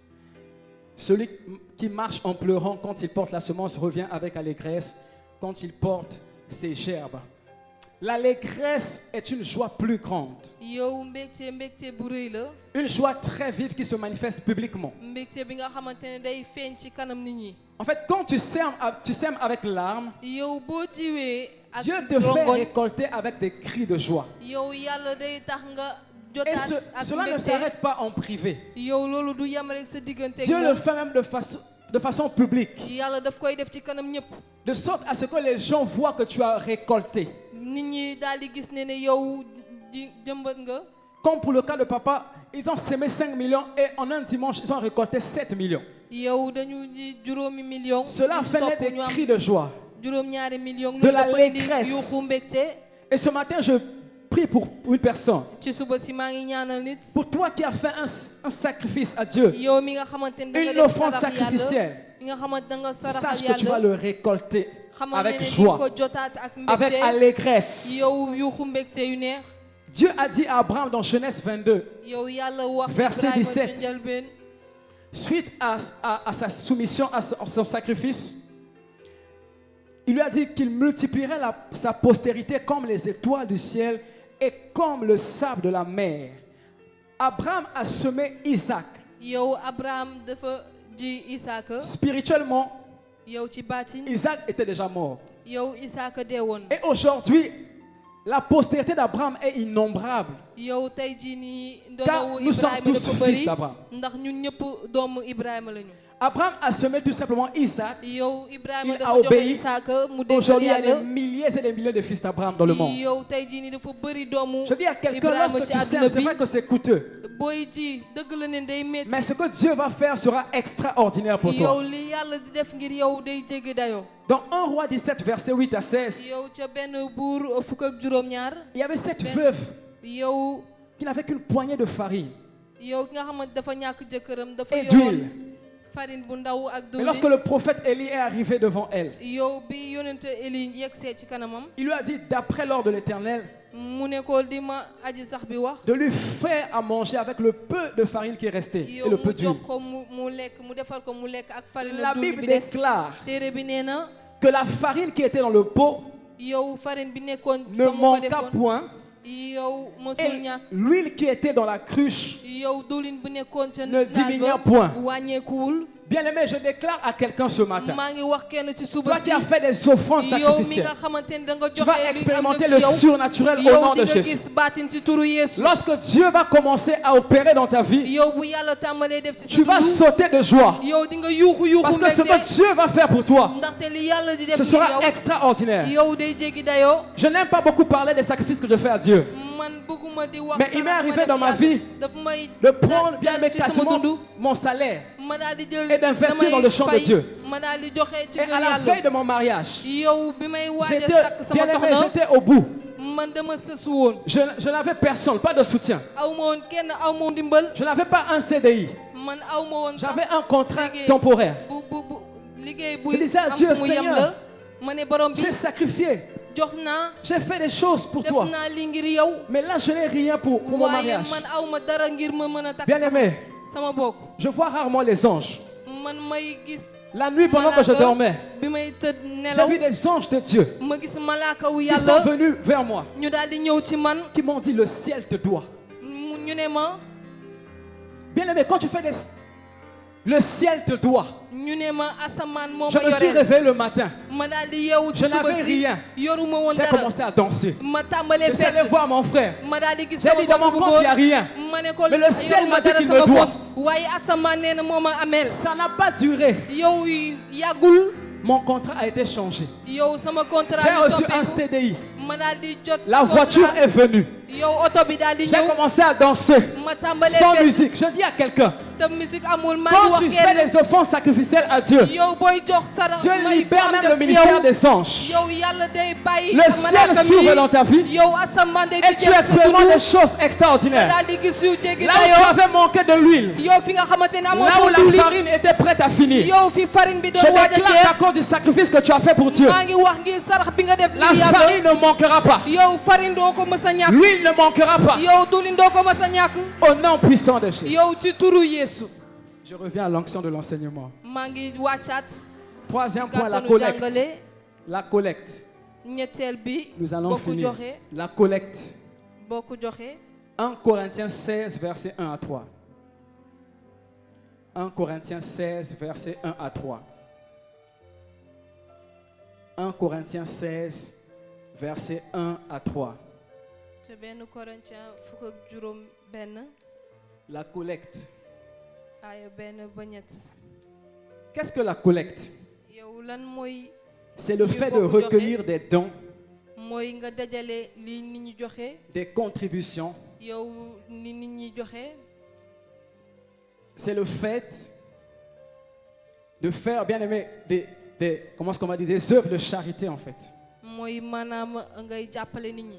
Celui qui marche en pleurant quand il porte la semence revient avec allégresse quand il porte ses gerbes. L'allégresse est une joie plus grande, yow mbégte bu rëy la une joie très vive qui se manifeste publiquement. mbégte bi nga xamante ne day feeñ ci kanam nit ñi En fait, quand tu sèmes avec larmes, yow boo jiwee ak Dieu te fait rongoñ. récolter avec des cris de joie. yow yàlla day tax nga Et jotaat ak cela ne mbégte. s'arrête pas en privé. yow loolu du yem rek sa diggante ak Dieu le moom. fait même de façon publique. yàlla daf koy def ci kanam ñëpp. De sorte à ce que les gens voient que tu as récolté. nit ñi daal di gis ne yow jëmbat nga. Comme pour le cas de papa, ils ont semé 5 millions et en un dimanche, ils ont récolté 7 millions. yow dañu ji juróomi million. Cela fait naître des cris de joie. juróom-ñaari million. De la loolu dafa indi allégresse. yuuxu mbégte. Et ce matin, je prie pour une personne. ci suba si maa ngi ñaanal nit. Pour toi qui as fait un sacrifice à Dieu, yow mi nga xamante ne da nga une def offrande sarax sacrificielle, yàlla. mi nga xamante da nga saraxal sache que tu vas yàlla. le récolter xamal avec ne di joie, ko jotaat ak avec mbégte. allégresse. yow yuuxu mbégte yu neex. Dieu a dit à Abraham dans Genèse 22, yow yàlla wax Verset Ibrahima 17. ci njëlbéen. suite à sa soumission, à son sacrifice, il lui a dit qu'il multiplierait sa postérité comme les étoiles du ciel et comme le sable de la mer. Abraham a semé Isaac. yow Abraham dafa ji Isaaka. Spirituellement, yow ci baatin. Isaac était déjà mort. yow Isaaka dee woon. Et aujourd'hui, la postérité d'Abraham est innombrable. yow tey jii nii Car ndonowu nous sommes Ibrahima tous dafa fils bëri. d'Abraham. ndax ñun ñëpp doomu Ibrahima lañu. Abraham a semé tout simplement Isaac. yow Ibrahima Il dafa a joxe obéi. Isaaka mu déggal Aujourd'hui, il y a des yàlla. milliers et des milliers de fils d'Abraham dans le monde. yow tey jii nii dafa bëri doomu Je dis à quelqu'un, Ibrahima lorsque ci tu àdduna sèmes, c'est bi. vrai que c'est coûteux. booy ji dëgg la ne day métti. Mais ce que Dieu va faire sera extraordinaire pour yow toi. li yàlla di def ngir yow day jéggi dayoo. Dans 1 Roi 17, verset 8 à 16, yow ca benn buur fukk ak juróom-ñaar. il y avait cette veuve yow qui n'avait qu'une poignée de farine yow ki nga xamante dafa ñàkk jëkkëram dafa et yoroon d'huile. farine bu ndaw ak Mais lorsque diwlin. le prophète Élie est arrivé devant elle, yow bi yonente Eli yegsee ci kanamam. il lui a dit, d'après l'ordre de l'Éternel, mu ne ko di ma aji sax bi wax. de lui faire à manger avec le peu de farine qui est resté et yow le peu mu d'huile. jox ko mu lekk mu defal ko mu lekk ak farine La ak diwlin Bible bi des. déclare téere bi nee na que la farine qui était dans le pot yow farine bi nekkoon ne fa mu ko manqua defoon. point yow mosul et ñàkk. l'huile qui était dans la cruche yow diwlin bu nekkoon ca ne naaj diminua ba point. wàññeekuwul. Bien-aimé, je déclare à quelqu'un ce matin, maa ngi wax kenn ci suba toi si. qui as fait des offrandes yow mi sacrificielles, nga xamante ne da nga tu joxe vas li am expérimenter ci le yow. surnaturel au yow nom di de nga Jésus. gis baatin ci turu Yeesu. Lorsque Dieu va commencer à opérer dans ta vie, yow bu yàlla tàmbalee def ci sa tu vas dund. sauter de joie. yow di nga yuuxu Parce que ce mbégte. que Dieu va faire pour toi, ndaxte li yàlla di def ce ngir sera yow. extraordinaire. yow day jéggi dayoo. Je n'aime pas beaucoup parler des sacrifices que je fais à Dieu. man bëgguma di wax. Mais il m'est sarax arrivé def dans ma yàlla. vie daf may De prendre bien dal mais ci sama quasiment dund. mon salaire ma daal di jël et d'investir damay dans le champ de fay, Dieu. ma daal di joxe ci Et kër à la yàlla. veille de mon mariage, yow bi may waaj a j'étais takk sama bien aimé, soxna. j'étais au bout. man dama sësu woon. Je n'avais personne, pas de soutien. aw ma woon kenn aw ma woon ndimbal. Je n'avais pas un CDI. man aw ma woon sax J'avais un contrat liggéey temporaire. bu liggéey Je buy disais à am Dieu, fu mu yem Seigneur, la. ma ne borom bi J'ai sacrifié, jox naa j'ai fait des choses pour def toi. naa li ngir yow. Mais là, je n'ai rien pour mon waaye mariage. man aw ma dara ngir ma mën a takk Bien aimé, sama bokk. je vois rarement les anges. man may gis. La nuit, pendant que je malaaka dormais, bi may tëdd j'ai nelaw. vu des anges de Dieu ma gis malaaka wu qui sont yàlla. venus vers moi, ñu daal di ñëw ci man. qui m'ont dit, le ciel te doit. ñu ne ma. Bien aimé, quand tu fais des... Le ciel te doit. ñu ne ma asamaan moo Je ma me suis yoreel. réveillé le matin. ma daal di yeewu ci Je suba n'avais si. rien. yoruma woon J'ai dara. commencé à danser. ma tàmbalee Je suis allé fecc. voir mon frère. ma daal di gis J'ai sama dit, dans mon bopp bu compte, góor. il n'y a rien. ma ne ko Mais le ciel yoruma m'a dit dara qu'il sama me doit. compte. waaye asamaan nee na moo ma ameel. Ça n'a pas duré. yow yàggul. Mon contrat a été changé. yow sama contrat J'ai bi reçu un soppeeku. CDI. ma daal di jot. La voiture est venue. yow oto bi daal di J'ai ñëw. commencé à danser ma tàmbalee sans fecc. musique. Je dis à quelqu'un, te musique amul maa ngi quand wax tu fais kenn. des offrandes sacrificielles à Dieu, yow booy jox sarax Dieu may libère am même def le ci ministère yow. des anges. yow yàlla day bàyyi. Le ciel s'ouvre dans ta vie yow asamaan day et tu tijjel sa expérimentes dund. des choses extraordinaires. daal di gis yu jéggi Là où tu dayoo. avais manqué de l'huile, yow fi nga xamante ne amoo là où woon la diwlin. farine était prête à finir, yow fi farine bi je doon waaj a déclare jeex. qu'à cause du sacrifice que tu as fait pour Dieu, maa ngi wax ngir sarax bi nga def. la li yàlla. farine ne manquera pas. yow farine doo ko mës a ñàkk. L'huile ne manquera pas. yow diwlin doo ko mës a ñàkk. Au nom puissant de Jésus. yow ci turu Yeesu. Je reviens à l'onction de l'enseignement. maa ngi wàccaat. Troisième point, la kàttanu collecte. jàngale. La collecte. ñetteel bi. Nous allons boo ko finir. joxe. La collecte. boo ko joxe. 1 Corinthiens 16, versets 1 à 3. 1 Corinthiens 16, versets 1 à 3. 1 Corinthiens 16, versets 1 à 3. te benn Corinthiens fukk ak juróom benn La collecte. aaya benn ba ñett. Qu'est-ce que la collecte? yow lan mooy C'est le fait de recueillir des dons, mooy nga dajale li nit ñi joxe des contributions. yow ni nit ñi joxe. C'est le fait de faire, bien aimé, comment est-ce qu'on va dire, des œuvres de charité en fait. mooy maanaam ngay jàppale nit ñi.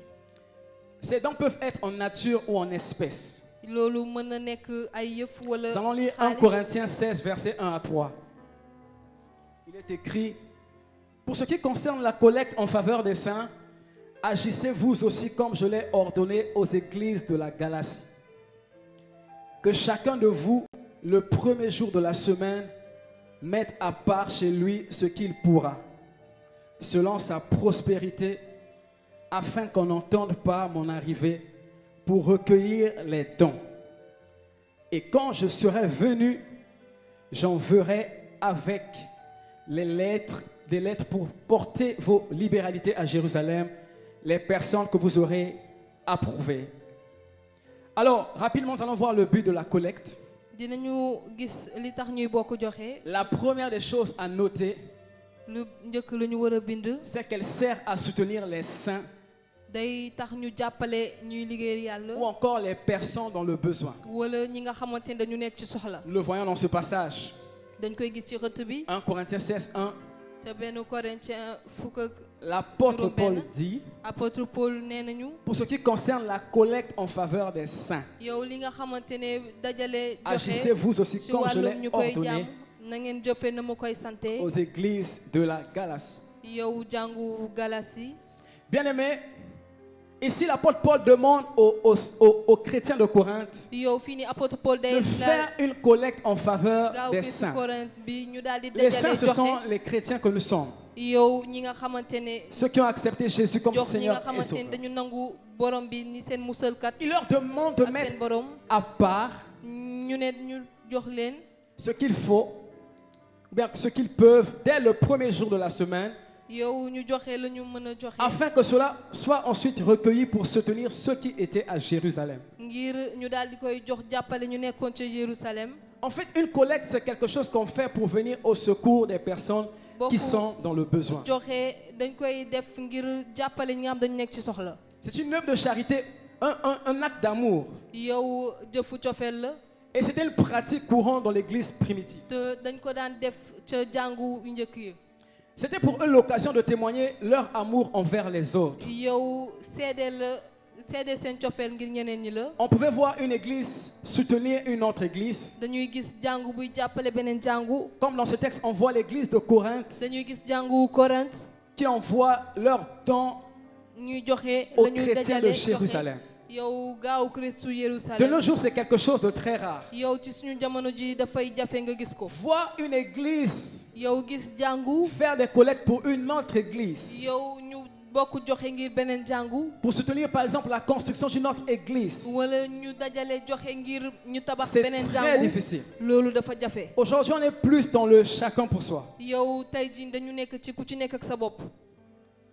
Ces dons peuvent être en nature ou en espèces. loolu mën na nekk ay yëf wala Nous allons lire 1 Corinthiens 16, versets 1 à 3. Il est écrit, pour ce qui concerne la collecte en faveur des saints, agissez vous aussi comme je l'ai ordonné aux églises de la Galatie. Que chacun de vous, le premier jour de la semaine, mette à part chez lui ce qu'il pourra, selon sa prospérité, afin qu'on n'entende pas mon arrivée pour recueillir les dons. Et quand je serai venu, j'enverrai avec des lettres pour porter vos libéralités à Jérusalem, les personnes que vous aurez approuvées. Alors, rapidement, nous allons voir le but de la collecte. dinañu gis li tax ñuy bokk joxe. La première des choses à noter, lu njëkk lu ñu war a bind. c'est qu'elle sert à soutenir les saints day tax ñu jàppale ñuy liggéeyal yàlla. ou encore les personnes dans le besoin. wala ñi nga xamante ne dañu nekk ci soxla. Nous le voyons dans ce passage. dañ koy gis ci xët bi. 1 Corinthiens 16, 1. te benn Corinthiens fukk ak L'apôtre Paul dit, apôtre Paul nee nañu. pour ce qui concerne la collecte en faveur des saints, yow li nga xamante ne dajale joxe agissez vous aussi ci comme je wàllum l'ai ñu koy ordonné jàmm na ngeen jëfe na ma koy sante. aux églises de la Galatie. yow jàngu Galasi. Bien-aimés, ici l'apôtre Paul demande aux chrétiens de Corinthe yow fii ni apôtre Paul day de faire une collecte en faveur gaaw des bi ci saints. Corinthe bi ñu daal di Les saints, dajale ce joxe. sont les chrétiens que nous sommes. yow ñi nga xamante ne Ceux qui ont accepté Jésus comme jox ñi nga Seigneur et xamante ne Sauveur. dañu nangu borom bi ni seen musalkat Il leur demande de ak mettre seen borom à part ñu ne ñu jox leen ce qu'il faut, ou bien ce qu'ils peuvent dès le premier jour de la semaine, yow ñu joxe la ñu mën a joxe afin que cela soit ensuite recueilli pour soutenir ceux qui étaient à Jérusalem. ngir ñu daal di koy jox jàppale ñu nekkoon ca Jérusalem. En fait, une collecte, c'est quelque chose qu'on fait pour venir au secours des personnes qui sont dans le besoin. joxe dañ koy def ngir jàppale ñi nga xam dañu nekk ci soxla. C'est une œuvre de charité, un acte d'amour. yow jëfu cofeel la Et c'était une pratique courante dans l'église primitive. te dañ ko daan def ca jàngu njëkk yi. C'était pour eux l'occasion de témoigner leur amour envers les autres. yow seede seen cofeel ngir ñeneen ñi la. On pouvait voir une église soutenir une autre église. dañuy gis jàngu buy jàppale beneen jàngu. Comme dans ce texte, on voit l'église de Corinthe dañuy gis jàngu Corinthe qui envoie leurs dons ñuy joxe aux la ñuy chrétiens de dajale joxe. Jérusalem. yow gaaw Christu De Jérusalem. nos jours, c'est quelque chose de très rare. yow ci suñu jamono ji dafay jafe nga gis ko. Voir une église yow gis jàngu. faire des collectes pour une autre église, yow ñu bokk joxe ngir beneen jàngu. pour soutenir par exemple la construction d'une autre église, wala ñu dajale joxe ngir ñu tabax c'est beneen très jàngu. difficile. loolu dafa jafe. Aujourd'hui, on est plus dans le chacun pour soi. yow tey jii dañu nekk ci ku ci nekk ak sa bopp.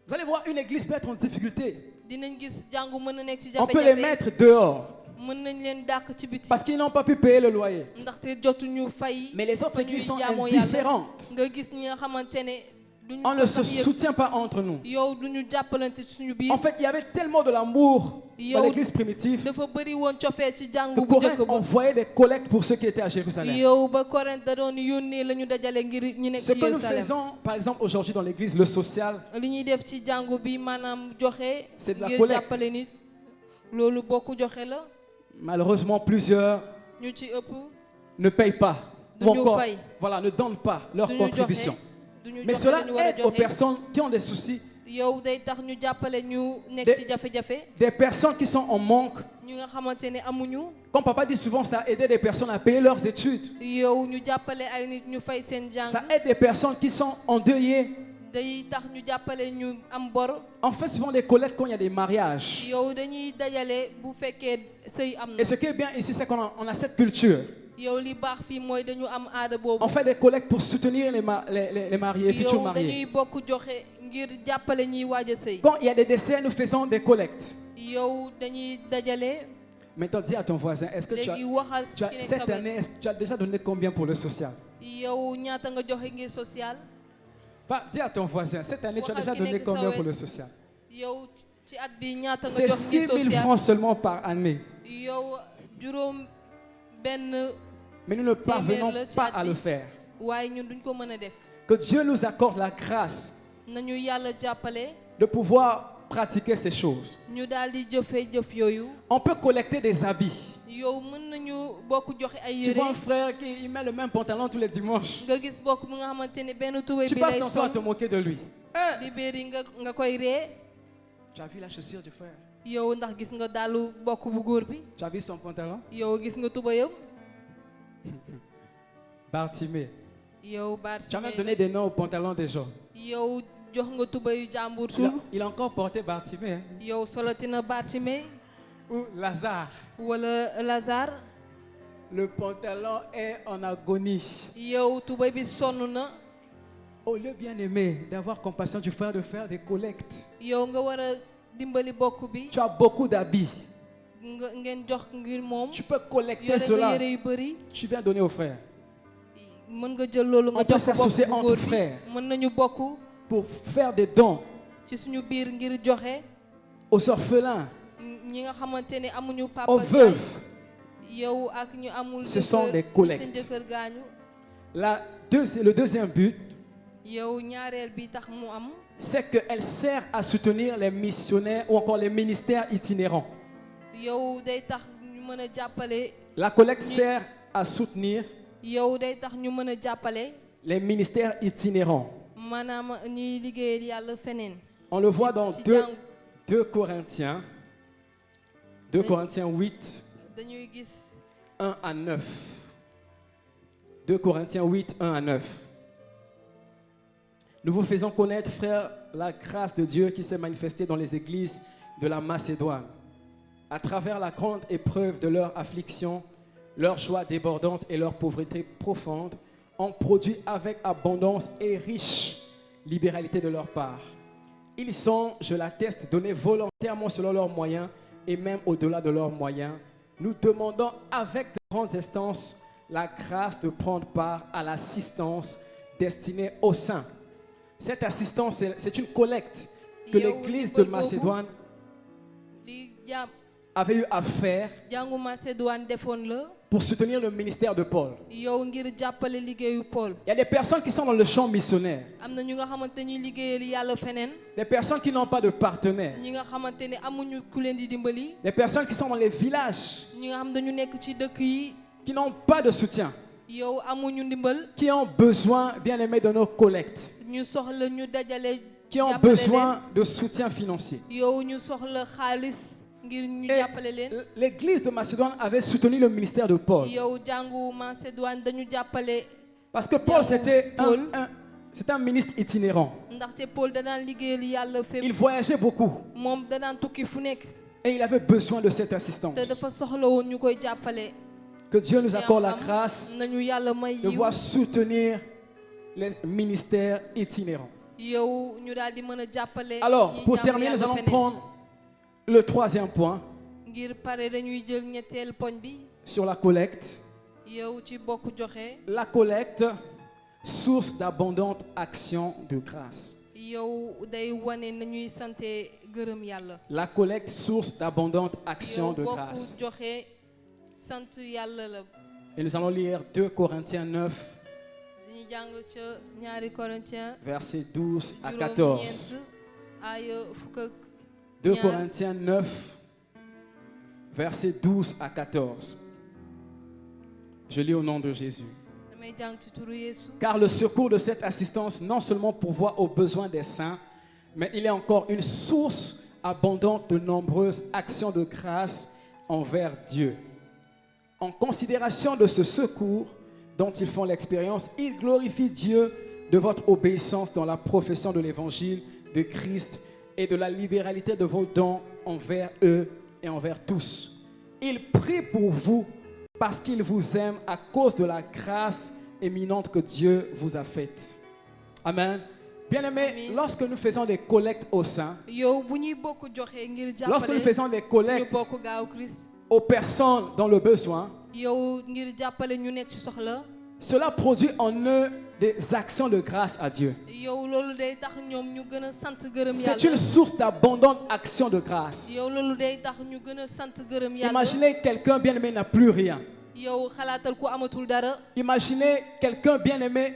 Vous allez voir une église peut être en difficulté. dinañ gis jàngu mën na nekk ci On peut les jafe-jafe. mettre dehors mën nañ leen dàq ci biti. parce qu'ils n'ont pas pu payer le loyer. ndaxte jotuñu fay. Mais les autres fa ñuy églises sont jaamoo yàlla. indifférentes. nga gis ñi nga xamante ne duñu On ko ne se sax yëg. soutient pas entre nous. yow duñu jàppalante ci suñu biir. En fait, il y avait tellement de l'amour dans Yow- l'église primitive dafa bëri woon cofee ci que jàngu bu Corinthe njëkk ba. envoyait des collectes pour ceux qui étaient à Jérusalem. yow ba Corinthe da doon yónnee la ñu dajale ngir ñu nekk Ce ci que nous Jérusalem. faisons, par exemple, aujourd'hui dans l'église, le social, li ñuy def ci jàngu bi maanaam joxe. C'est de la ngir collecte. jàppale nit. loolu bokk joxe la. malheureusement, plusieurs ñu ci ëpp. ne payent pas. Ou Duñu encore, fay. voilà, ne donnent pas leur duñu contribution. joxe. duñu Mais joxe cela li ñu war a aide aux joxe. personnes qui ont des soucis, yow day tax ñu jàppale ñu nekk Des- ci jafe-jafe. des personnes qui sont en manque. ñu nga xamante ne amuñu. Comme papa dit souvent, ça a aidé des personnes à payer leurs études. yow ñu jàppale ay nit ñu fay seen jàng. Ça aide des personnes qui sont endeuillées. day tax ñu jàppale ñu am bor. On fait souvent des collectes quand il y a des mariages. yow dañuy dajale bu fekkee sëy am na. Et ce qui est bien ici, c'est on a cette culture. yow li baax fii mooy dañu am aada boobu. On fait des collectes pour soutenir les mariés, les futurs yow mariés. dañuy bokk joxe ngir jàppale ñiy waaj a sëy. Quand il y a des décès, nous faisons des collectes. yow dañuy dajale. Maintenant, dis à ton voisin, est-ce que léegi waxal ki nekk cette sa année, wet. tu as déjà donné combien pour le social? yow ñaata nga joxe ngir social. Dis à ton voisin, cette année, tu as déjà Waxal ki donné nekk sa combien wet. pour le social? yow ci at bi ñaata nga C'est jox 6 ngir 000 social. francs seulement par année. yow juróom benn Mais nous ne parvenons la ci pas at à bi. le faire. waaye ñun duñ ko mën a def. Que Dieu nous accorde la grâce nañu yàlla jàppale. de pouvoir pratiquer ces choses. ñu daal di jëfee jëf yooyu. On peut collecter des habits. yow mën nañu bokk joxe ay Tu vois un yére. frère qui il met le même pantalon tous les dimanches. nga gis bokk mu nga xamante ne benn tubéy Tu bi passes lay ton temps à te sol. moquer de lui. di béeri nga koy ree. Tu as vu la chaussure du frère? yow ndax gis nga daalu bokk bu góor bi. Tu as vu son pantalon? yow gis nga tubéyam. Bartimée. yow Tu as même Bartimée donné des noms aux pantalons des gens. yow jox nga tubéyu jàmbur Il a, tur. il a encore porté Bartimée. Hein? yow solotina Bartimée Ou Lazare. wala Lazare. Le pantalon est en agonie. yow tubéy bi sonn na. Au lieu bien aimé d'avoir compassion du frère, de faire des collectes. yow nga war a dimbali bokk bi. Tu as beaucoup d'habits. ngeen jox ngir moom. Tu peux collecter yore nga cela. yére yu bëri. Tu viens donner au frère. mën nga jël loolu nga On peut jox ko s'associer bokk bu entre góor bi. frères. mën nañu bokk Pour faire des dons ci suñu biir ngir joxe. aux orphelins, ñi nga xamante ne amuñu papa. aux veuves. yow ak ñu amul. Ce sont jëkkër, des collectes. seen jëkkër gaañu. Le deuxième but, yow ñaareel bi tax mu am. c'est qu'elle sert à soutenir les missionnaires ou encore les ministères itinérants. yow day tax ñu mën a jàppale. La collecte sert à soutenir yow day tax ñu mën a jàppale. les ministères itinérants. maanaam ñiy liggéeyal yàlla feneen. On le voit dans ci 2 Corinthiens, 2 Corinthiens 8, dañuy gis 1 à 9. 2 Corinthiens 8, 1 à 9. Nous vous faisons connaître, frères, la grâce de Dieu qui s'est manifestée dans les églises de la Macédoine. À travers la grande épreuve de leur affliction, leur joie débordante et leur pauvreté profonde ont produit avec abondance et riche libéralité de leur part. Ils sont, je l'atteste, donnés volontairement selon leurs moyens et même au-delà de leurs moyens. Nous demandons avec de grandes instances la grâce de prendre part à l'assistance destinée aux saints. Cette assistance, c'est une collecte que Yow l'église de ndimbal boobu Macédoine li jàmm avait eu à faire jàngu Macédoine defoon la. pour soutenir le ministère de Paul. yow ngir jàppale liggéeyu Paul. Il y a des personnes qui sont dans le champ missionnaire, am na ñu nga xamante ñuy liggéeyal yàlla feneen. des personnes qui n'ont pas de partenaire, ñi nga xamante ne amuñu ku leen di dimbali. des personnes qui sont dans les villages, ñi nga xam dañu nekk ci dëkk yi. qui n'ont pas de soutien, yow amuñu ndimbal. qui ont besoin, bien aimé, de nos collectes, ñu soxla ñu dajale. qui ont jàppale besoin de soutien financier. leen. yow ñu soxla xaalis ngir ñu Et jàppale leen. l'église de Macédoine avait soutenu le ministère de Paul. yow jàngu Macédoine dañu jàppale. Parce que Paul, Yow, c'était Paul. c'était un ministre itinérant. ndaxte Paul danaan liggéeyal yàlla fépp. Il voyageait beaucoup moom danaan tukki fu nekk. et il avait besoin de cette assistance. te dafa soxla woon ñu koy jàppale. Que Dieu nous accorde la am grâce nañu yàlla may de yiw. pouvoir soutenir les ministères itinérants. yow ñu daal di mën a jàppale. Alors, ñi pour jaamu terminer, nous yàlla allons feneen. prendre le troisième point ngir pare dañuy jël ñetteel poñ bi. sur la collecte. yow ci bokk joxe. La collecte, source d'abondante action de grâce. yow day wane nañuy sante gërëm yàlla. La collecte, source d'abondante action yow de bokk grâce. joxe sant yàlla la. Et nous allons lire 2 Corinthiens 9, dañuy jàng ca ñaari Corinthiens. versets 12 à juróom 14. ñeent aaya fukk ak 2 ñaar. Corinthiens 9, versets 12 à 14. Je lis au nom de Jésus. damay jàng ci turu Yeesu. Car le secours de cette assistance non seulement pourvoit aux besoins des saints, mais il est encore une source abondante de nombreuses actions de grâce envers Dieu. En considération de ce secours dont ils font l'expérience, ils glorifient Dieu de votre obéissance dans la profession de l'évangile de Christ et de la libéralité de vos dons envers eux et envers tous. Ils prient pour vous parce qu'ils vous aiment à cause de la grâce éminente que Dieu vous a faite. Amen. Bien-aimés, Amen. lorsque nous faisons des collectes au sein, yow bu ñuy bokk joxe ngir lorsque nous jàppale faisons des suñu collectes bokk gaaw Christ aux personnes dans le besoin, yow ngir jàppale ñu nekk ci soxla cela produit en eux des actions de grâce à Dieu. yow loolu day tax ñoom ñu gën a sant gërëm C'est yàlla une source d'abondante action de grâce. yow loolu day tax ñu gën a sant gërëm yàlla Imaginez quelqu'un bien-aimé n'a plus rien. yow xalaatal ku amatul dara Imaginez quelqu'un bien-aimé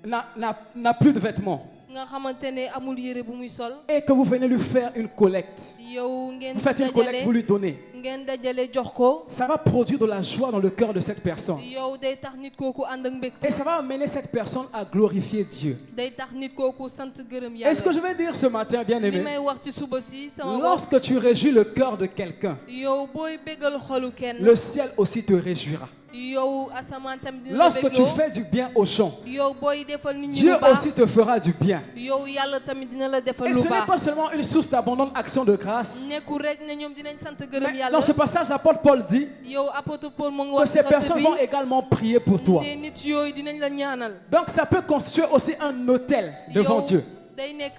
n'a plus de vêtements nga xamante ne amul yére bu muy sol et que vous venez lui faire une collecte. yow ngeen Vous faites une collecte, vous lui donnez. ngeen dajale jox ko Ça va produire de la joie dans le cœur de cette personne. yow day tax nit kooku ànd ak mbégte Et ça va amener cette personne à glorifier Dieu. day tax nit kooku sant gërëm Et ce que yàlla je vais dire ce matin, li bien-aimé, may wax ci suba si sama wax lorsque tu réjouis le cœur de quelqu'un, yow booy bégal xolu kenn le ciel aussi te réjouira. yow asamaan tam dina la Lorsque tu bégloo fais du bien aux gens, yow booy defal nit ñi Dieu lu baax aussi te fera du bien. yow yàlla tamit dina la defal Et lu ce n'est pas baax seulement une source d'abondante action de grâce. nekkul rek ne ñoom dinañ sant gërëm Mais yàlla dans ce passage, l'apôtre Paul dit yow apôtre Paul mu ngi que wax ces personnes vont également prier pour toi. ne nit yooyu dinañ la ñaanal Donc ça peut constituer aussi un autel devant yow Dieu. day nekk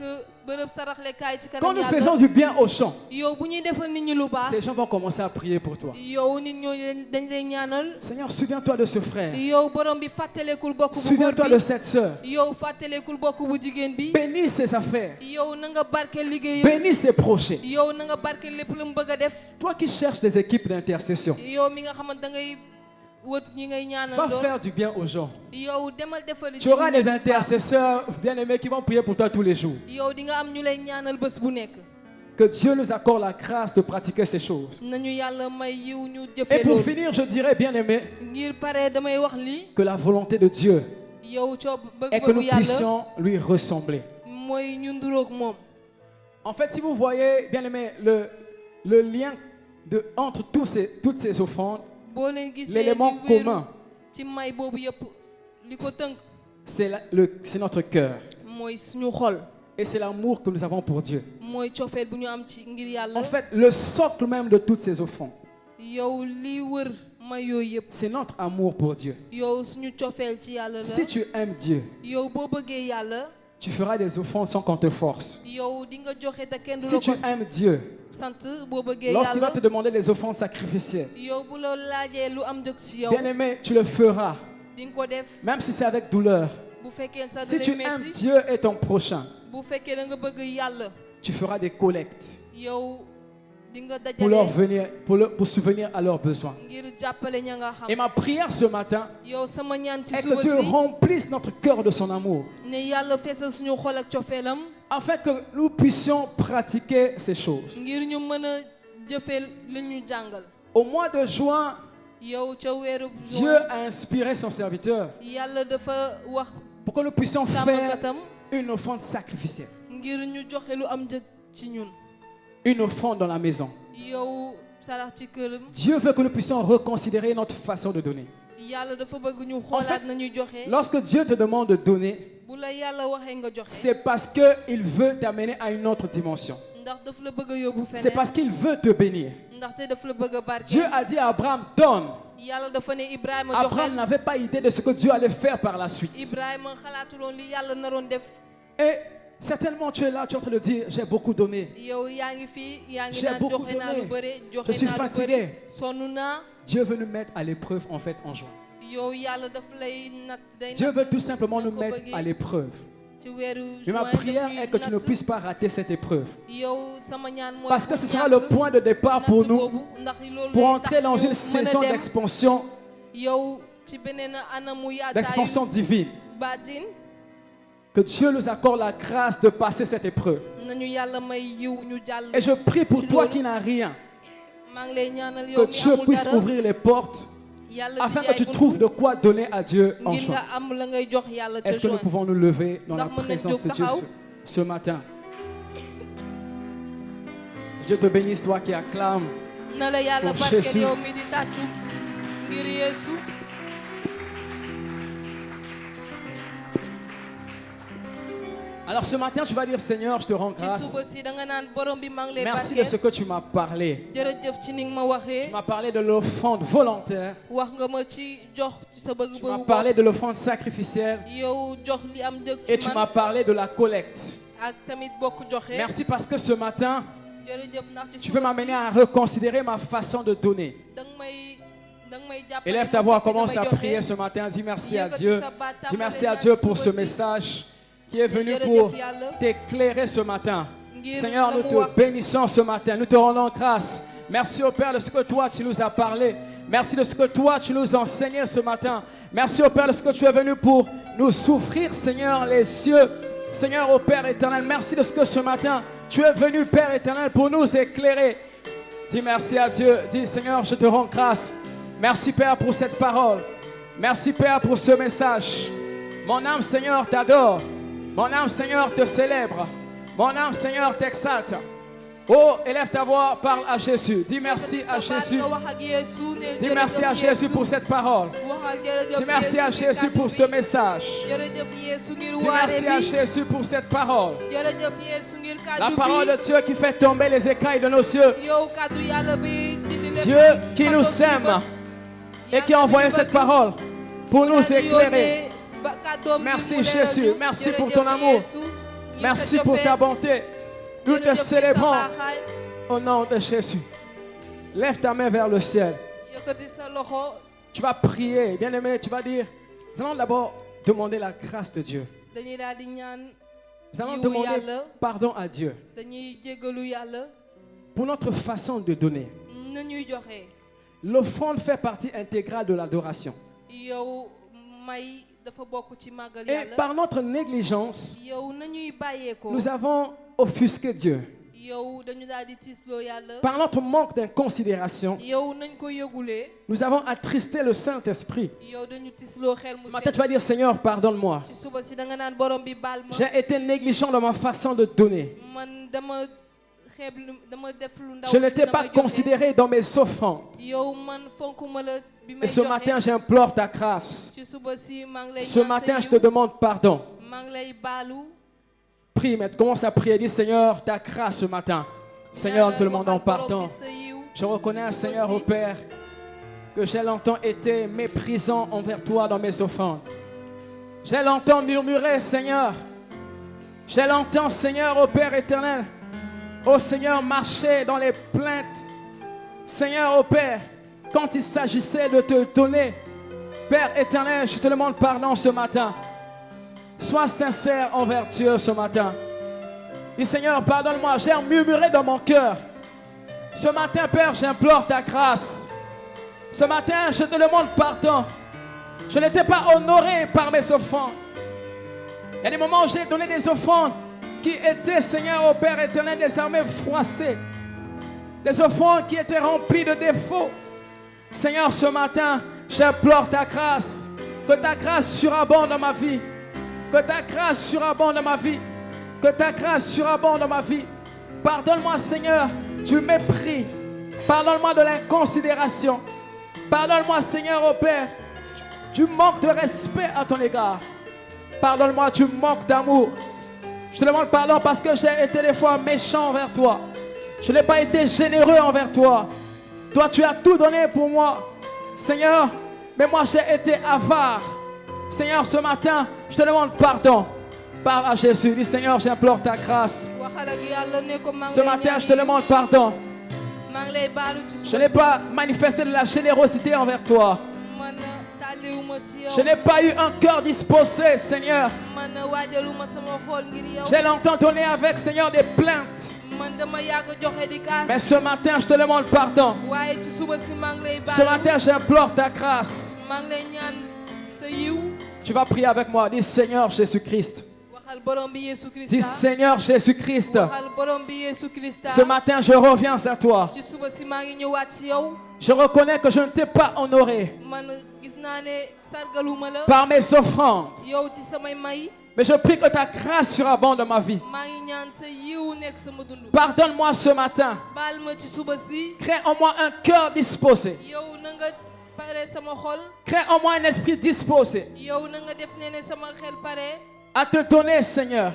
bërëb saraxlekaay ci Quand kanam nous faisons yàlla du bien aux gens, yow bu ñuy defal nit ñi lu baax ces gens vont commencer à prier pour toi. yow nit ñooñu dañ lay ñaanal Seigneur, souviens-toi de ce frère. yow borom bi fàttalekul bokk bu góor Souviens-toi de bi cette sœur. yow fàttalekul bokk bu jigéen bi Bénis ses affaires. yow na nga barke liggéeyam Bénis ses projets. yow na nga barke lépp lu mu bëgg a def Toi qui cherches des équipes d'intercession, yow mi nga xamante da ngay wët ñi ngay ñaanal va lool faire du bien aux gens. yow demal defali Tu auras nit ñi des lu baax. intercesseurs bien-aimés qui vont prier pour toi tous les jours. yow di nga am ñu lay ñaanal bés bu nekk Que Dieu nous accorde la grâce de pratiquer ces choses. nañu yàlla may yiw ñu Et jëfee pour loolu finir, je dirais, bien-aimés, ngir pare damay wax lii que la volonté de Dieu yow coob est que nous bëgg-bëggu yàlla puissions lui ressembler. mooy ñu nduroog moom En fait, si vous voyez, bien-aimés, le lien entre toutes ces offrandes, boo leen gisee l'élément di wéeru commun, ci may boobu yëpp li ko tënk c'est notre cœur. mooy suñu xol Et c'est l'amour que nous avons pour Dieu. mooy cofeel bu ñu am ci ngir yàlla En fait, le socle même de toutes ces offrandes, yow li wër may yooyu yëpp c'est notre amour pour Dieu. yow suñu cofeel ci yàlla la Si tu aimes Dieu, yow boo bëggee yàlla tu feras des offrandes sans qu'on te force. yow di nga joxe te kenn du Si la tu ko aimes Dieu, sant boo bëggee lorsqu'il va yàlla te demander des offrandes sacrificielles, yow bu la laajee lu am njëg ci yow bien-aimé, tu le feras, di nga ko def même si c'est avec douleur. bu fekkee sa Si tu dina aimes metti Dieu et ton prochain, bu fekkee da nga bëgg yàlla tu feras des collectes yow di nga pour leur dajale venir, pour subvenir à leurs besoins. ngir jàppale ña nga xam Et ma prière ce matin yow sama ñaan ci est que suba Dieu si remplisse notre cœur de son amour, ne yàlla feesal suñu xol ak cofeelam afin que nous puissions pratiquer ces choses. ngir ñu mën a jëfee li ñu jàngal Au mois de juin, yow ca weeru Dieu juin a inspiré son serviteur yàlla dafa wax pour que nous puissions faire sàmmkatam une offrande sacrificielle, ngir ñu joxe lu am njëg ci ñun une offrande dans la maison. yow sarax ci këram Dieu veut que nous puissions reconsidérer notre façon de donner. yàlla dafa bëgg ñu En fait, xoolaat nañuy joxe Lorsque Dieu te demande de donner, bu la yàlla waxee nga joxe c'est parce qu'il veut t'amener à une autre dimension. ndax daf la bëgg a yóbbu C'est feneen parce qu'il veut te bénir. ndaxte daf la bëgg a barke Dieu a dit à Abraham, donne. yàlla dafa ne Ibrahima Abraham joxel n'avait pas idée de ce que Dieu allait faire par la suite. Ibrahima xalaatuloon li yàlla naroon def Et certainement tu es là, tu es en train de dire, j'ai beaucoup donné. yow yaa ngi fii yaa ngi J'ai naan beaucoup joxe naa donné. lu bëri Je joxe suis naa lu fatigué. bëri sonn naa Dieu veut nous mettre à l'épreuve en fait en juin. yow yàlla daf lay natt day Dieu natt veut tout simplement na nous ko mettre bëggee à l'épreuve. ci weeru Mais ma juin prière daf ñuy est que tu ne natt. puisses pas rater cette épreuve. yow sama ñaan mooy Parce que ce bu sera ñàkk le point de départ pour natt nous, boobu, ndax loolu pour day entrer tax dans ñu une mën a saison dem. d'expansion, yow ci beneen anamu yaataayu d'expansion divine. baatin Que Dieu nous accorde la grâce de passer cette épreuve. nañu yàlla may yiw ñu jàll Et je prie pour toi qui n'as rien, maa ngi lay ñaanal que yow mi Dieu amul puisse dara ouvrir les portes yàlla afin tijji que ay tu buntu trouves de quoi donner à Dieu en ngir juin. nga am la ngay jox yàlla ca Est-ce que nous juin pouvons nous lever dans la Ndax mën nañ présence jóg de Dieu taxaw? ce matin? Dieu te bénisse, toi qui acclames. na la yàlla Pour barkeel Jésus. yow mi di tàccu ngir Yeesu Alors ce matin, tu vas dire Seigneur, je te rends ci grâce. suba si da nga naan borom bi maa ngi lay Merci de ce barkeel que tu m'as parlé. jërëjëf ci ni nga ma Tu waxee m'as parlé de l'offrande volontaire. wax nga ma ci jox ci sa Tu m'as bëgg-bëgg parlé bopp de l'offrande sacrificielle. yow jox li am njëg Et ci tu m'as man parlé de la collecte. ak tamit bokk joxe Merci parce que ce matin, jërëjëf ndax ci tu veux suba m'amener si à reconsidérer ma façon de donner. danga may jàppale Élève ta voix, commence à prier ce matin. Dis merci à Dieu. Dis merci à Dieu pour ce message qui est venu pour t'éclairer ce matin. Seigneur, nous te bénissons ce matin. Nous te rendons grâce. Merci au Père de ce que toi tu nous as parlé. Merci de ce que toi tu nous enseignais ce matin. Merci au Père de ce que tu es venu pour nous souffrir, Seigneur, les cieux. Seigneur, au Père éternel, merci de ce que ce matin tu es venu, Père éternel, pour nous éclairer. Dis merci à Dieu. Dis Seigneur, je te rends grâce. Merci Père pour cette parole. Merci Père pour ce message. Mon âme Seigneur t'adore. Mon âme Seigneur te célèbre. Mon âme Seigneur t'exalte. Oh, élève ta voix, parle à Jésus. Dis merci à Jésus. Dis merci à Jésus pour cette parole. Dis merci à Jésus pour ce message. Dis merci à Jésus pour cette parole. La parole de Dieu qui fait tomber les écailles de nos cieux. Dieu qui nous aime et qui a envoyé cette parole pour nous éclairer. Merci Jésus, merci pour ton amour. Merci pour ta bonté. Nous te célébrons au nom de Jésus. Lève ta main vers le ciel. Tu vas prier, bien-aimé, tu vas dire, nous allons d'abord demander la grâce de Dieu. Nous allons demander pardon à Dieu pour notre façon de donner. L'offrande fait partie intégrale de l'adoration. Et par notre négligence, nous avons offusqué Dieu. Par notre manque d'inconsidération, nous avons attristé le Saint-Esprit. Ce matin, tu vas dire, Seigneur, pardonne-moi. J'ai été négligent dans ma façon de donner. Je ne t'ai pas considéré dans mes offrandes. Et ce matin, j'implore ta grâce. Ce matin, je te demande pardon. Prie, mais commence à prier. Dis, Seigneur, ta grâce ce matin. Seigneur, nous te demandons pardon. Je reconnais, Seigneur, au Père, que j'ai longtemps été méprisant envers toi dans mes offrandes. J'ai longtemps murmuré, Seigneur. J'ai longtemps, Seigneur, au Père éternel, oh Seigneur, marcher dans les plaintes. Seigneur, oh Père, quand il s'agissait de te donner, Père éternel, je te demande pardon ce matin. Sois sincère envers Dieu ce matin. Dis Seigneur, pardonne-moi, j'ai murmuré dans mon cœur. Ce matin, Père, j'implore ta grâce. Ce matin, je te demande pardon. Je n'étais pas honoré par mes offrandes. Il y a des moments où j'ai donné des offrandes qui étaient, Seigneur, au Père éternel, des armées froissées. Des offrandes qui étaient remplies de défauts. Seigneur, ce matin, j'implore ta grâce. Que ta grâce surabonde dans ma vie. Que ta grâce surabonde dans ma vie. Que ta grâce surabonde dans ma vie. Pardonne-moi, Seigneur, du mépris. Pardonne-moi de l'inconsidération. Pardonne-moi, Seigneur, au Père, du manque de respect à ton égard. Pardonne-moi du manque d'amour. Je te demande pardon parce que j'ai été des fois méchant envers toi. Je n'ai pas été généreux envers toi. Toi, tu as tout donné pour moi. Seigneur, mais moi, j'ai été avare. Seigneur, ce matin, je te demande pardon. Parle à Jésus. Dis, Seigneur, j'implore ta grâce. Ce matin, je te demande pardon. Je n'ai pas manifesté de la générosité envers toi. Je n'ai pas eu un cœur disposé, Seigneur. J'ai longtemps donné avec, Seigneur, des plaintes. Mais ce matin, je te demande pardon. Ce matin, j'implore ta grâce. Tu vas prier avec moi. Dis, Seigneur Jésus-Christ. Dis, Seigneur Jésus-Christ. Ce matin, je reviens à toi. Je reconnais que je ne t'ai pas honoré par mes offrandes. Mais je prie que ta grâce surabonde dans ma vie. Pardonne-moi ce matin. Crée en moi un cœur disposé. Crée en moi un esprit disposé à te donner, Seigneur.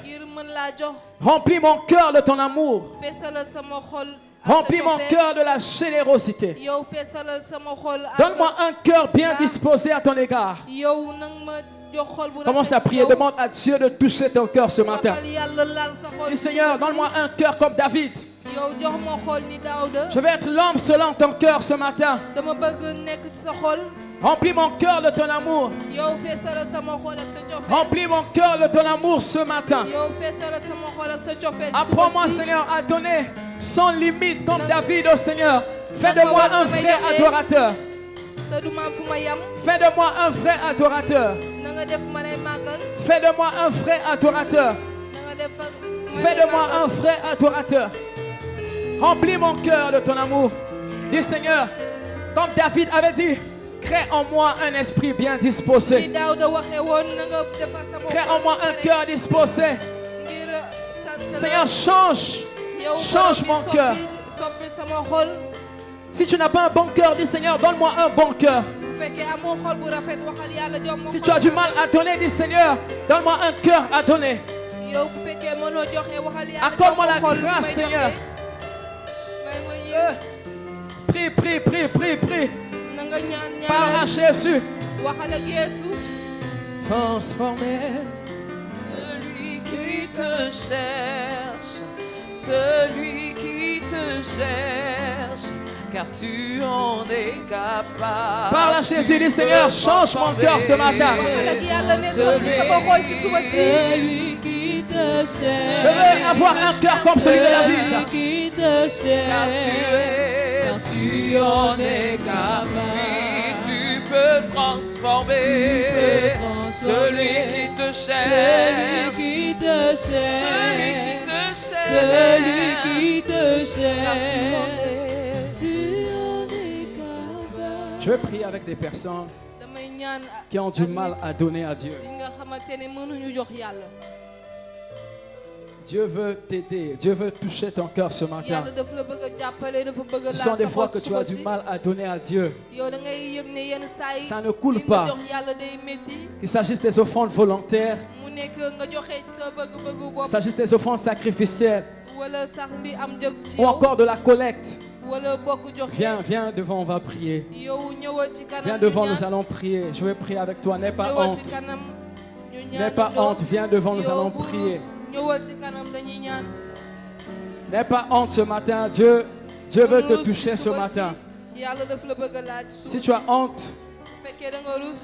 laa jox Remplis mon cœur de ton amour. feesalal sama xol ak Remplis sa mon cofeel. cœur de la générosité. yow feesalal sama xol ak Donne-moi un cœur bien disposé à ton égard. yow nang ma jox xol bu Commence à rafet ci prier. yow. Demande à Dieu de toucher ton cœur ce matin. waxal yàlla laal sa xol Dis ci Seigneur, suba si. donne-moi un cœur comme David. yow jox ma xol ni Daawuda Je vais être l'homme selon ton cœur ce matin. dama bëgg nekk ci sa xol Remplis mon cœur de ton amour. yow feesalal sama xol ak sa cofeel Remplis mon cœur de ton amour ce matin. yow feesalal sama xol ak sa cofeel Apprends-moi, suba si. Seigneur, à donner sans limite comme David, oh Seigneur. Fais de moi un vrai adorateur. te du ma fu ma yam Fais de moi un vrai adorateur. na nga def ma lay màggal Fais de moi un vrai adorateur. na nga def ma Fais lay de moi un màggal. vrai adorateur. Remplis mon cœur de ton amour. Dis Seigneur, comme David avait dit, crée en moi un esprit bien ni disposé. Daawuda waxee woon na nga defar sama Crée xol en moi un cœur disposé. ngir sant la. Seigneur, change. yow change borom bi mon cœur. soppi sama xol Si tu n'as pas un bon cœur, dis Seigneur, donne-moi un bon cœur. bu fekkee amoo xol bu rafet waxal yàlla jox ma Si xol tu as bu du mal rafet. à donner, dis Seigneur, donne-moi un cœur à donner. yow bu fekkee mënoo joxe waxal yàlla Accorde-moi jox la ma xol bu grâce, may Seigneur. joxe. may ma yiw Prie, prie, prie, prie, prie. na nga ñaan Parle à ñaanal Jésus. waxal ak Yeesu Transformé. Celui qui te cherche, celui qui te cherche, car tu en es capable. Parle à Jésus, dis Seigneur, change mon cœur ce matin. waxal ak yàlla ne soppi sama xol ci suba si Celui qui te cherche, Je veux avoir un cœur comme celui de David. celui qui te cherche, car tu en es capable. Oui, tu peux transformer celui qui te cherche, celui qui te cherche, celui qui te cherche. Je veux prier avec des personnes damay ñaan qui ont du ak mal nit à donner à Dieu. ñi nga xamante ne mënuñu jox yàlla Dieu veut t'aider. Dieu veut toucher ton cœur ce matin. yàlla dafa la bëgg a jàppale dafa bëgg a Ce sont laal des sa fois xol que tu as suba du si mal à donner à Dieu. yow da ngay yëg ne yenn saa yi Ça ne coule li nga pas. jox yàlla day métti Qu'il s'agisse des offrandes volontaires, mu nekk nga joxe ci sa bëgg-bëggu qu'il bopp s'agisse des offrandes sacrificielles wala sax li am jëg ci ou yow encore de la collecte. wala bokk joxe Viens, viens devant, on va prier. yow ñëwal ci kanam Viens ñu devant, ñaan. nous allons prier. Je vais prier avec toi. N'aie pas ñëwal ci honte. kanam ñu ñaan N'aie pas honte. Viens devant, nous yow allons bu prier. rus ñëwal ci kanam dañuy ñaan N'aie pas honte ce matin. Dieu veut te Rus toucher ce suba si, matin. yàlla daf la bëgg a laaj Si tu as honte, bu fekkee da nga rus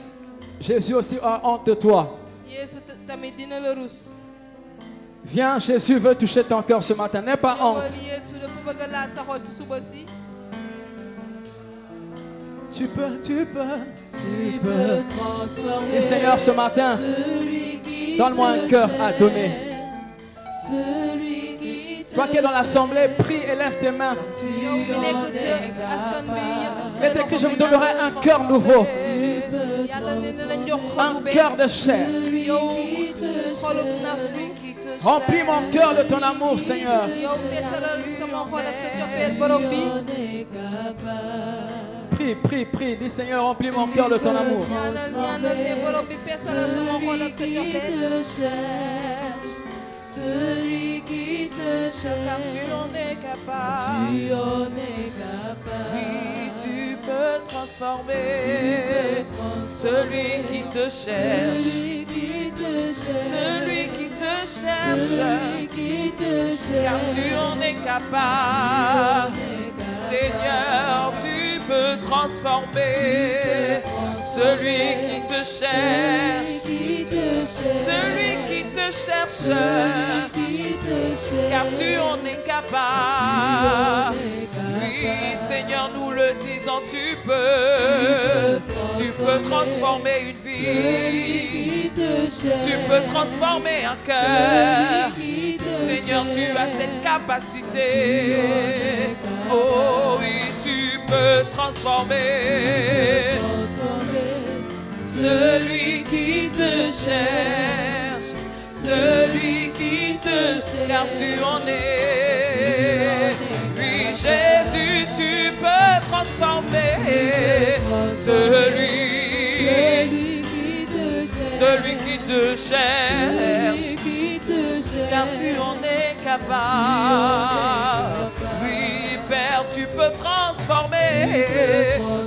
Jésus aussi a honte de toi. Yeesu tamit dina la rus Viens, Jésus veut toucher ton cœur ce matin. N'aie pas ñëwal honte. Yeesu dafa bëgg a laaj sa xol ci suba si Tu peux. Tu peux transformer. Et Seigneur, ce matin, celui qui donne-moi un te cœur à cherche, donner. celui qui te Toi qui es dans l'assemblée, prie et lève tes mains. yow mi nekk ci askan bi Il est écrit, je vous donnerai un cœur nouveau, yàlla ne na la jox xol un bu bees cœur de chair. yow xolub nas bi Remplis mon cœur de ton amour, Seigneur. yow feesalal sama xol ak sa cofeel borom bi Prie, prie, prie. Dis Seigneur, remplis mon cœur de ton amour. ñaanal ñaanal ne borom bi feesalal sama xol ak sa cofeel celui qui te cherche, car tu en es capable. Tu en es capable. Oui, tu peux transformer celui qui te cherche, celui qui te cherche, celui qui te cherche, celui qui te cherche, car tu en es capable. Seigneur, tu peux transformer celui qui te cherche, celui qui te cherche, car tu en es capable. Oui, Seigneur, nous le disons, tu peux transformer une vie, tu peux transformer un cœur. Seigneur, tu as cette capacité. Oh oui, tu peux transformer celui qui te cherche, celui qui te cherche, car tu en es. Oui, Jésus, tu peux transformer celui qui te cherche, car tu en es capable. Oui, Père, tu peux transformer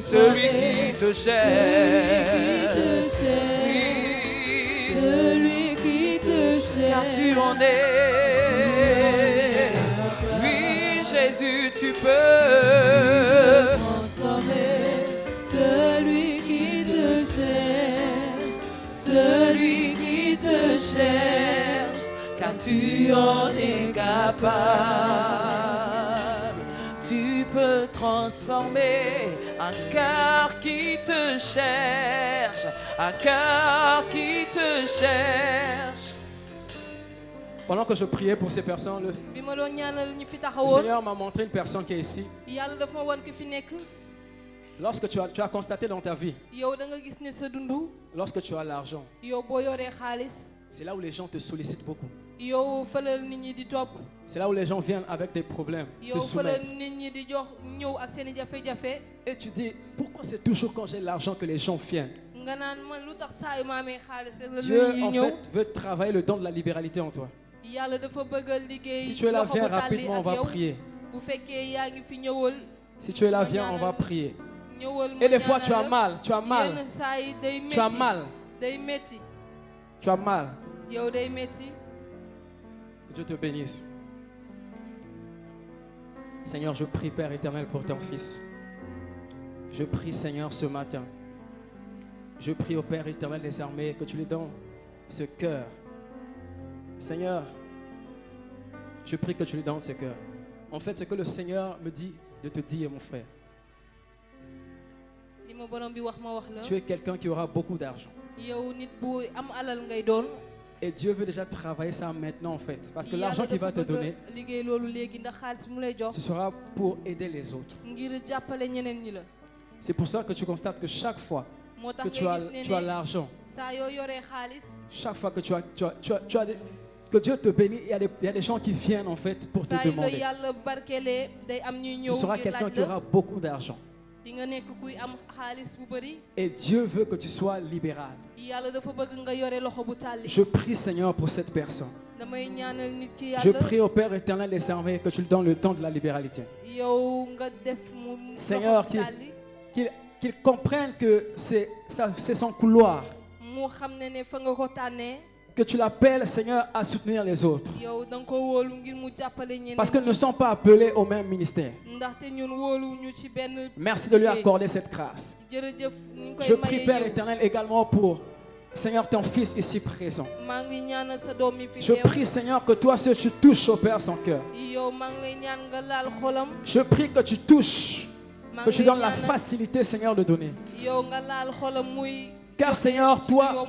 celui qui te cherche. Oui, celui qui te car cherche. tu en es. Oui, Jésus, tu peux Transformer celui qui te cherche, celui qui te cherche, car tu en es capable. Tu peux transformer un cœur qui te cherche, un cœur qui te cherche. Pendant que je priais pour ces personnes, le bi ma doon ñaanal ñi fi taxawoon Seigneur m'a montré une personne qui est ici. yàlla daf ma wan ki fi nekk Lorsque tu as constaté dans ta vie, yow da nga gis ne sa dundu lorsque tu as l'argent, yow boo yoree xaalis c'est là où les gens te sollicitent beaucoup. yow fëlal nit ñi di topp C'est là où les gens viennent avec des problèmes, yow te fëlal soumettre. nit ñi di jox ñëw ak seen i jafe-jafe Et tu dis, pourquoi c'est toujours quand j'ai l'argent que les gens viennent? nga naan man lu tax saa yu ma amee xaalis rek la Dieu, nit ñi en ñëw fait, veut travailler le don de la libéralité en toi. yàlla dafa bëgg a liggéey Si tu es là, loxo viens bu tàlli rapidement, on ak va yow prier. bu fekkee yaa ngi fi ñëwal Si tu es là, viens, on va prier. ñëwal Et des fois, tu as mal, tu as mal, yenn saa yi day tu as métti mal, day métti tu as mal. yow day métti Que Dieu te bénisse. Seigneur, je prie, Père éternel, pour ton Fils. Je prie, Seigneur, ce matin. Je prie au Père éternel des armées que tu lui donnes ce cœur. Seigneur, je prie que tu lui donnes ce cœur. En fait, ce que le Seigneur me dit de te dire, mon frère, li ma borom bi wax ma wax la tu es quelqu'un qui aura beaucoup d'argent. yow nit bu am alal ngay doon Et Dieu veut déjà travailler ça maintenant, en fait. Parce que l'argent qu'il va te donner, liggéey loolu léegi ndax xaalis mu lay jox ce sera pour aider les autres. ngir jàppale ñeneen ñi la C'est pour ça que tu constates que chaque fois moo que tax tu ngay as, gis tu as ne l'argent, saa yoo yoree xaalis chaque fois que que Dieu te bénit, il y a des gens qui viennent en fait pour te saa yu la demander. yàlla barkelee day am ñuy Tu ñëw seras ngir quelqu'un qui laaj la aura beaucoup d'argent. di nga nekk kuy am xaalis bu bëri Et Dieu veut que tu sois libéral. yàlla dafa bëgg nga yore loxo bu tàlli Je prie, Seigneur, pour cette personne. damay ñaanal nit ki Je yàlla prie au Père éternel des armées que tu lui donnes le temps de la libéralité. yow nga def mu Seigneur, loxo bu tàlli Qu'il comprenne que c'est son couloir. mu xam ne fa nga ko tànnee Que tu l'appelles, Seigneur, à soutenir les autres. yow da nga ko wóolu ngir mu jàppale ñeneen Parce qu'ils ne sont pas appelés au même ministère. ndaxte ñun wóolu ñu ci benn Merci de lui accorder cette grâce. jërëjëf ni nga Je koy prie, mayee Père yow éternel, également pour, Seigneur, ton Fils ici présent. maa ngi ñaanal sa doom mi fi Je teew prie, Seigneur, que toi seul tu touches au Père son cœur. yow maa ngi lay ñaan nga laal xolam Je prie que tu touches, maa que ngi tu lay donnes la ñaanal facilité, Seigneur, de donner. yow nga laal xolam muy Car, Seigneur, ci lu toi, yomb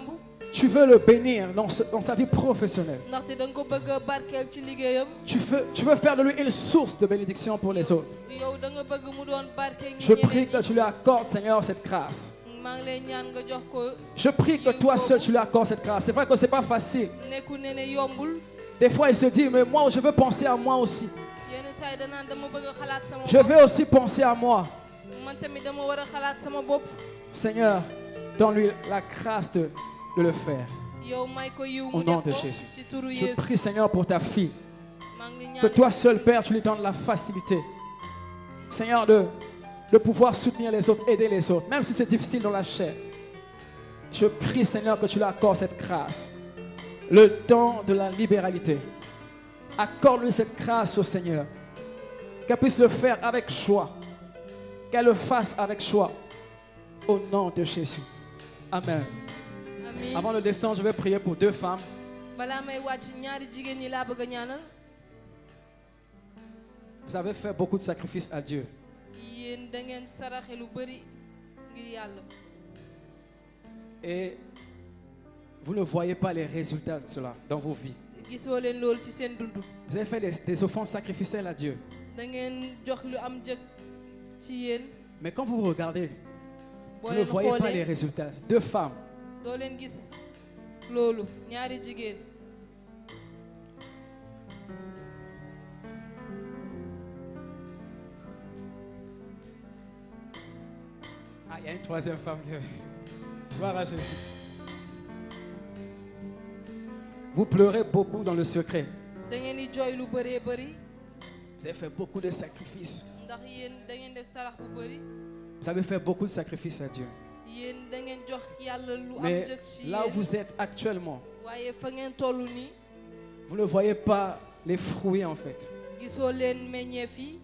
tu veux le bénir dans sa vie professionnelle. ndaxte da nga ko bëgg a barkeel ci liggéeyam Tu veux faire de lui une source de bénédiction pour les autres. yow da nga bëgg mu doon barkeel Je ñi prie que tu lui accordes, Seigneur, cette grâce. maa ngi lay ñaan nga jox ko Je prie que toi seul tu lui accordes cette grâce. C'est vrai que c'est pas facile. nekku ne yombul Des fois, il se dit, mais moi, je veux penser à moi aussi. yenn saa yi danaan dama bëgg a xalaat sama Je bopp veux aussi penser à moi. man tamit dama war a xalaat sama bopp Seigneur, donne-lui la grâce de le faire. yow may ko yiw Au mu nom def de ko Jésus. ci turu Je Yeesu prie, Seigneur, pour ta fille. maa ngi Que ñaan toi seul, Père, tu lui donnes la facilité. Seigneur, de pouvoir soutenir les autres, aider les autres, même si c'est difficile dans la chair. Je prie, Seigneur, que tu lui accordes cette grâce. Le temps de la libéralité. Accorde-lui cette grâce au Seigneur. Qu'elle puisse le faire avec joie. Qu'elle le fasse avec joie. Au nom de Jésus. Amen. amiin Avant de descendre, je vais prier pour 2 femmes. balaa may wàcc ñaari jigéen ñi laa bëgg a ñaanal Vous avez fait beaucoup de sacrifices à Dieu. yéen da ngeen saraxe lu bëri ngir yàlla Et vous ne voyez pas les résultats de cela dans vos vies. gisoo leen loolu ci seen dund Vous avez fait des offrandes sacrificielles à Dieu. da ngeen jox lu am jëg ci yéen Mais quand vous regardez, boo vous ne leen voyez pas les xoolee résultats. 2 femmes. doo leen gis loolu ñaari jigéen Ah, il y a une 3e femme. Gloire à Jésus. Vous pleurez beaucoup dans le secret. da ngeen di jooy lu bëree bëri Vous avez fait beaucoup de sacrifices. ndax yéen da ngeen def sarax bu bëri Vous avez fait beaucoup de sacrifices à Dieu. yéen da ngeen jox yàlla lu am Mais jëg ci là où yéen vous êtes actuellement, waaye fa ngeen toll nii vous ne voyez pas les fruits en fait. gisoo leen meññeef yi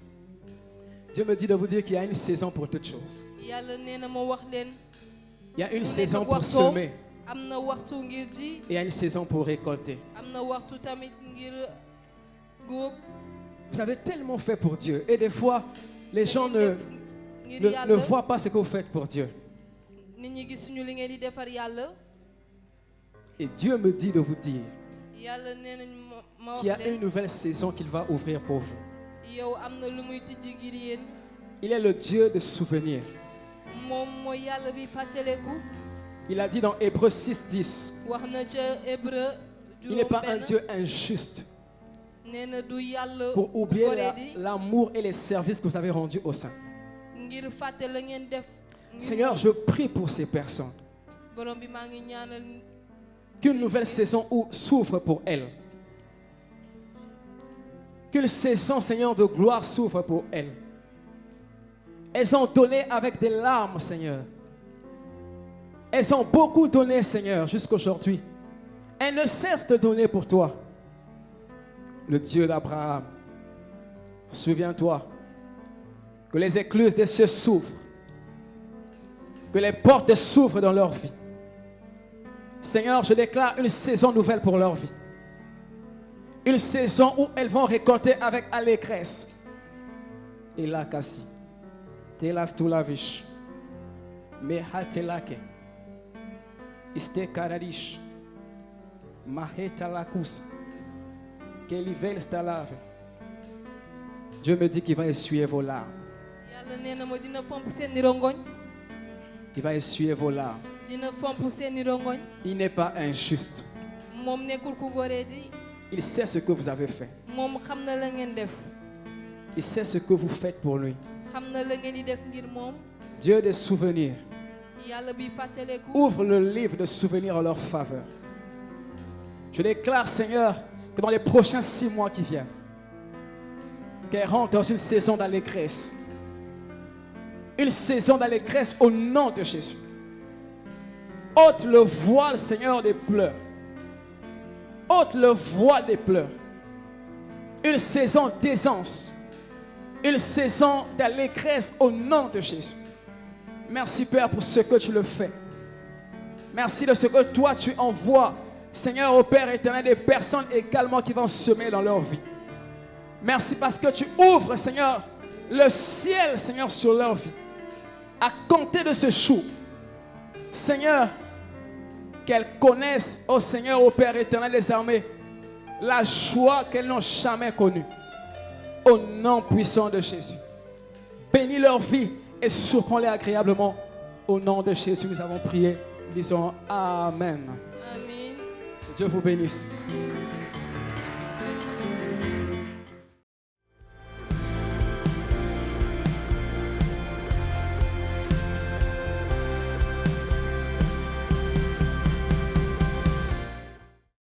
Dieu me dit de vous dire qu'il y a une saison pour toutes choses. yàlla nee na ma wax leen Il y a une nekk saison ak pour waxtoom. semer am na waxtu ngir ji et il y a une saison pour récolter. am na waxtu tamit ngir góob Vous avez tellement fait pour Dieu et des fois, les gens ngir ne yàlla voient pas ce que vous faites pour Dieu. nit ñi gisuñu li ngeen di defar yàlla Et Dieu me dit de vous dire yàlla nee nañ ma qu'il y wax a une leen nouvelle saison qu'il va ouvrir pour vous. yow am na lu muy tijji ngir yéen Il est le Dieu de souvenirs. moom mooy yàlla bi fàttaleku Il a dit dans Hébreux 6:10, wax na ca hébreu il n'est pas un juróom-benn Dieu injuste nee na du yàlla pour bu oublier goree di l'amour et les services que vous avez rendus au sein. ngir fàtte la ngeen def ngir Seigneur, je prie pour ces personnes. borom bi maa ngi ñaanal Qu'une nouvelle saison s'ouvre pour elles. Qu'une saison, Seigneur, de gloire s'ouvre pour elles. Elles ont donné avec des larmes, Seigneur. Elles ont beaucoup donné, Seigneur, jusqu'aujourd'hui. Elles ne cessent de donner pour toi. Le Dieu d'Abraham. Souviens-toi que les écluses des cieux s'ouvrent. Que les portes s'ouvrent dans leur vie. Seigneur, je déclare une saison nouvelle pour leur vie. Une saison où elles vont récolter avec allégresse. Et là, Kassi, telas tu la vish, me hatelake, iste karadish, maheta lakus, kelivel stalave. Dieu me dit qu'il va essuyer vos larmes. yàlla nee na ma dina fomp seeni rongoñ Il va essuyer vos larmes. dina fomp seeni rongoñ Il n'est pas injuste. moom nekkul ku goree di Il sait ce que vous avez fait. moom xam na la ngeen def Il sait ce que vous faites pour lui. xam na la ngeen di def ngir moom Dieu des souvenirs. yàlla bi fàttaleku Ouvre le livre de souvenirs en leur faveur. Je déclare, Seigneur, que dans les prochains 6 mois qui viennent, qu'elles rentrent dans une saison d'allégresse. Une saison d'allégresse au nom de Jésus. Ôte le voile, Seigneur, des pleurs. Ôte le voile des pleurs. Une saison d'aisance. Une saison d'allégresse au nom de Jésus. Merci Père pour ce que tu le fais. Merci de ce que toi tu envoies, Seigneur, au Père éternel, des personnes également qui vont semer dans leur vie. Merci parce que tu ouvres, Seigneur, le ciel, Seigneur, sur leur vie. À compter de ce jour, Seigneur, qu'elles connaissent, oh Seigneur, au Père éternel des armées, la joie qu'elles n'ont jamais connue. Au nom puissant de Jésus. Bénis leur vie et surprends-les agréablement. Au nom de Jésus, nous avons prié. Nous disons Amen. amiin Dieu vous bénisse.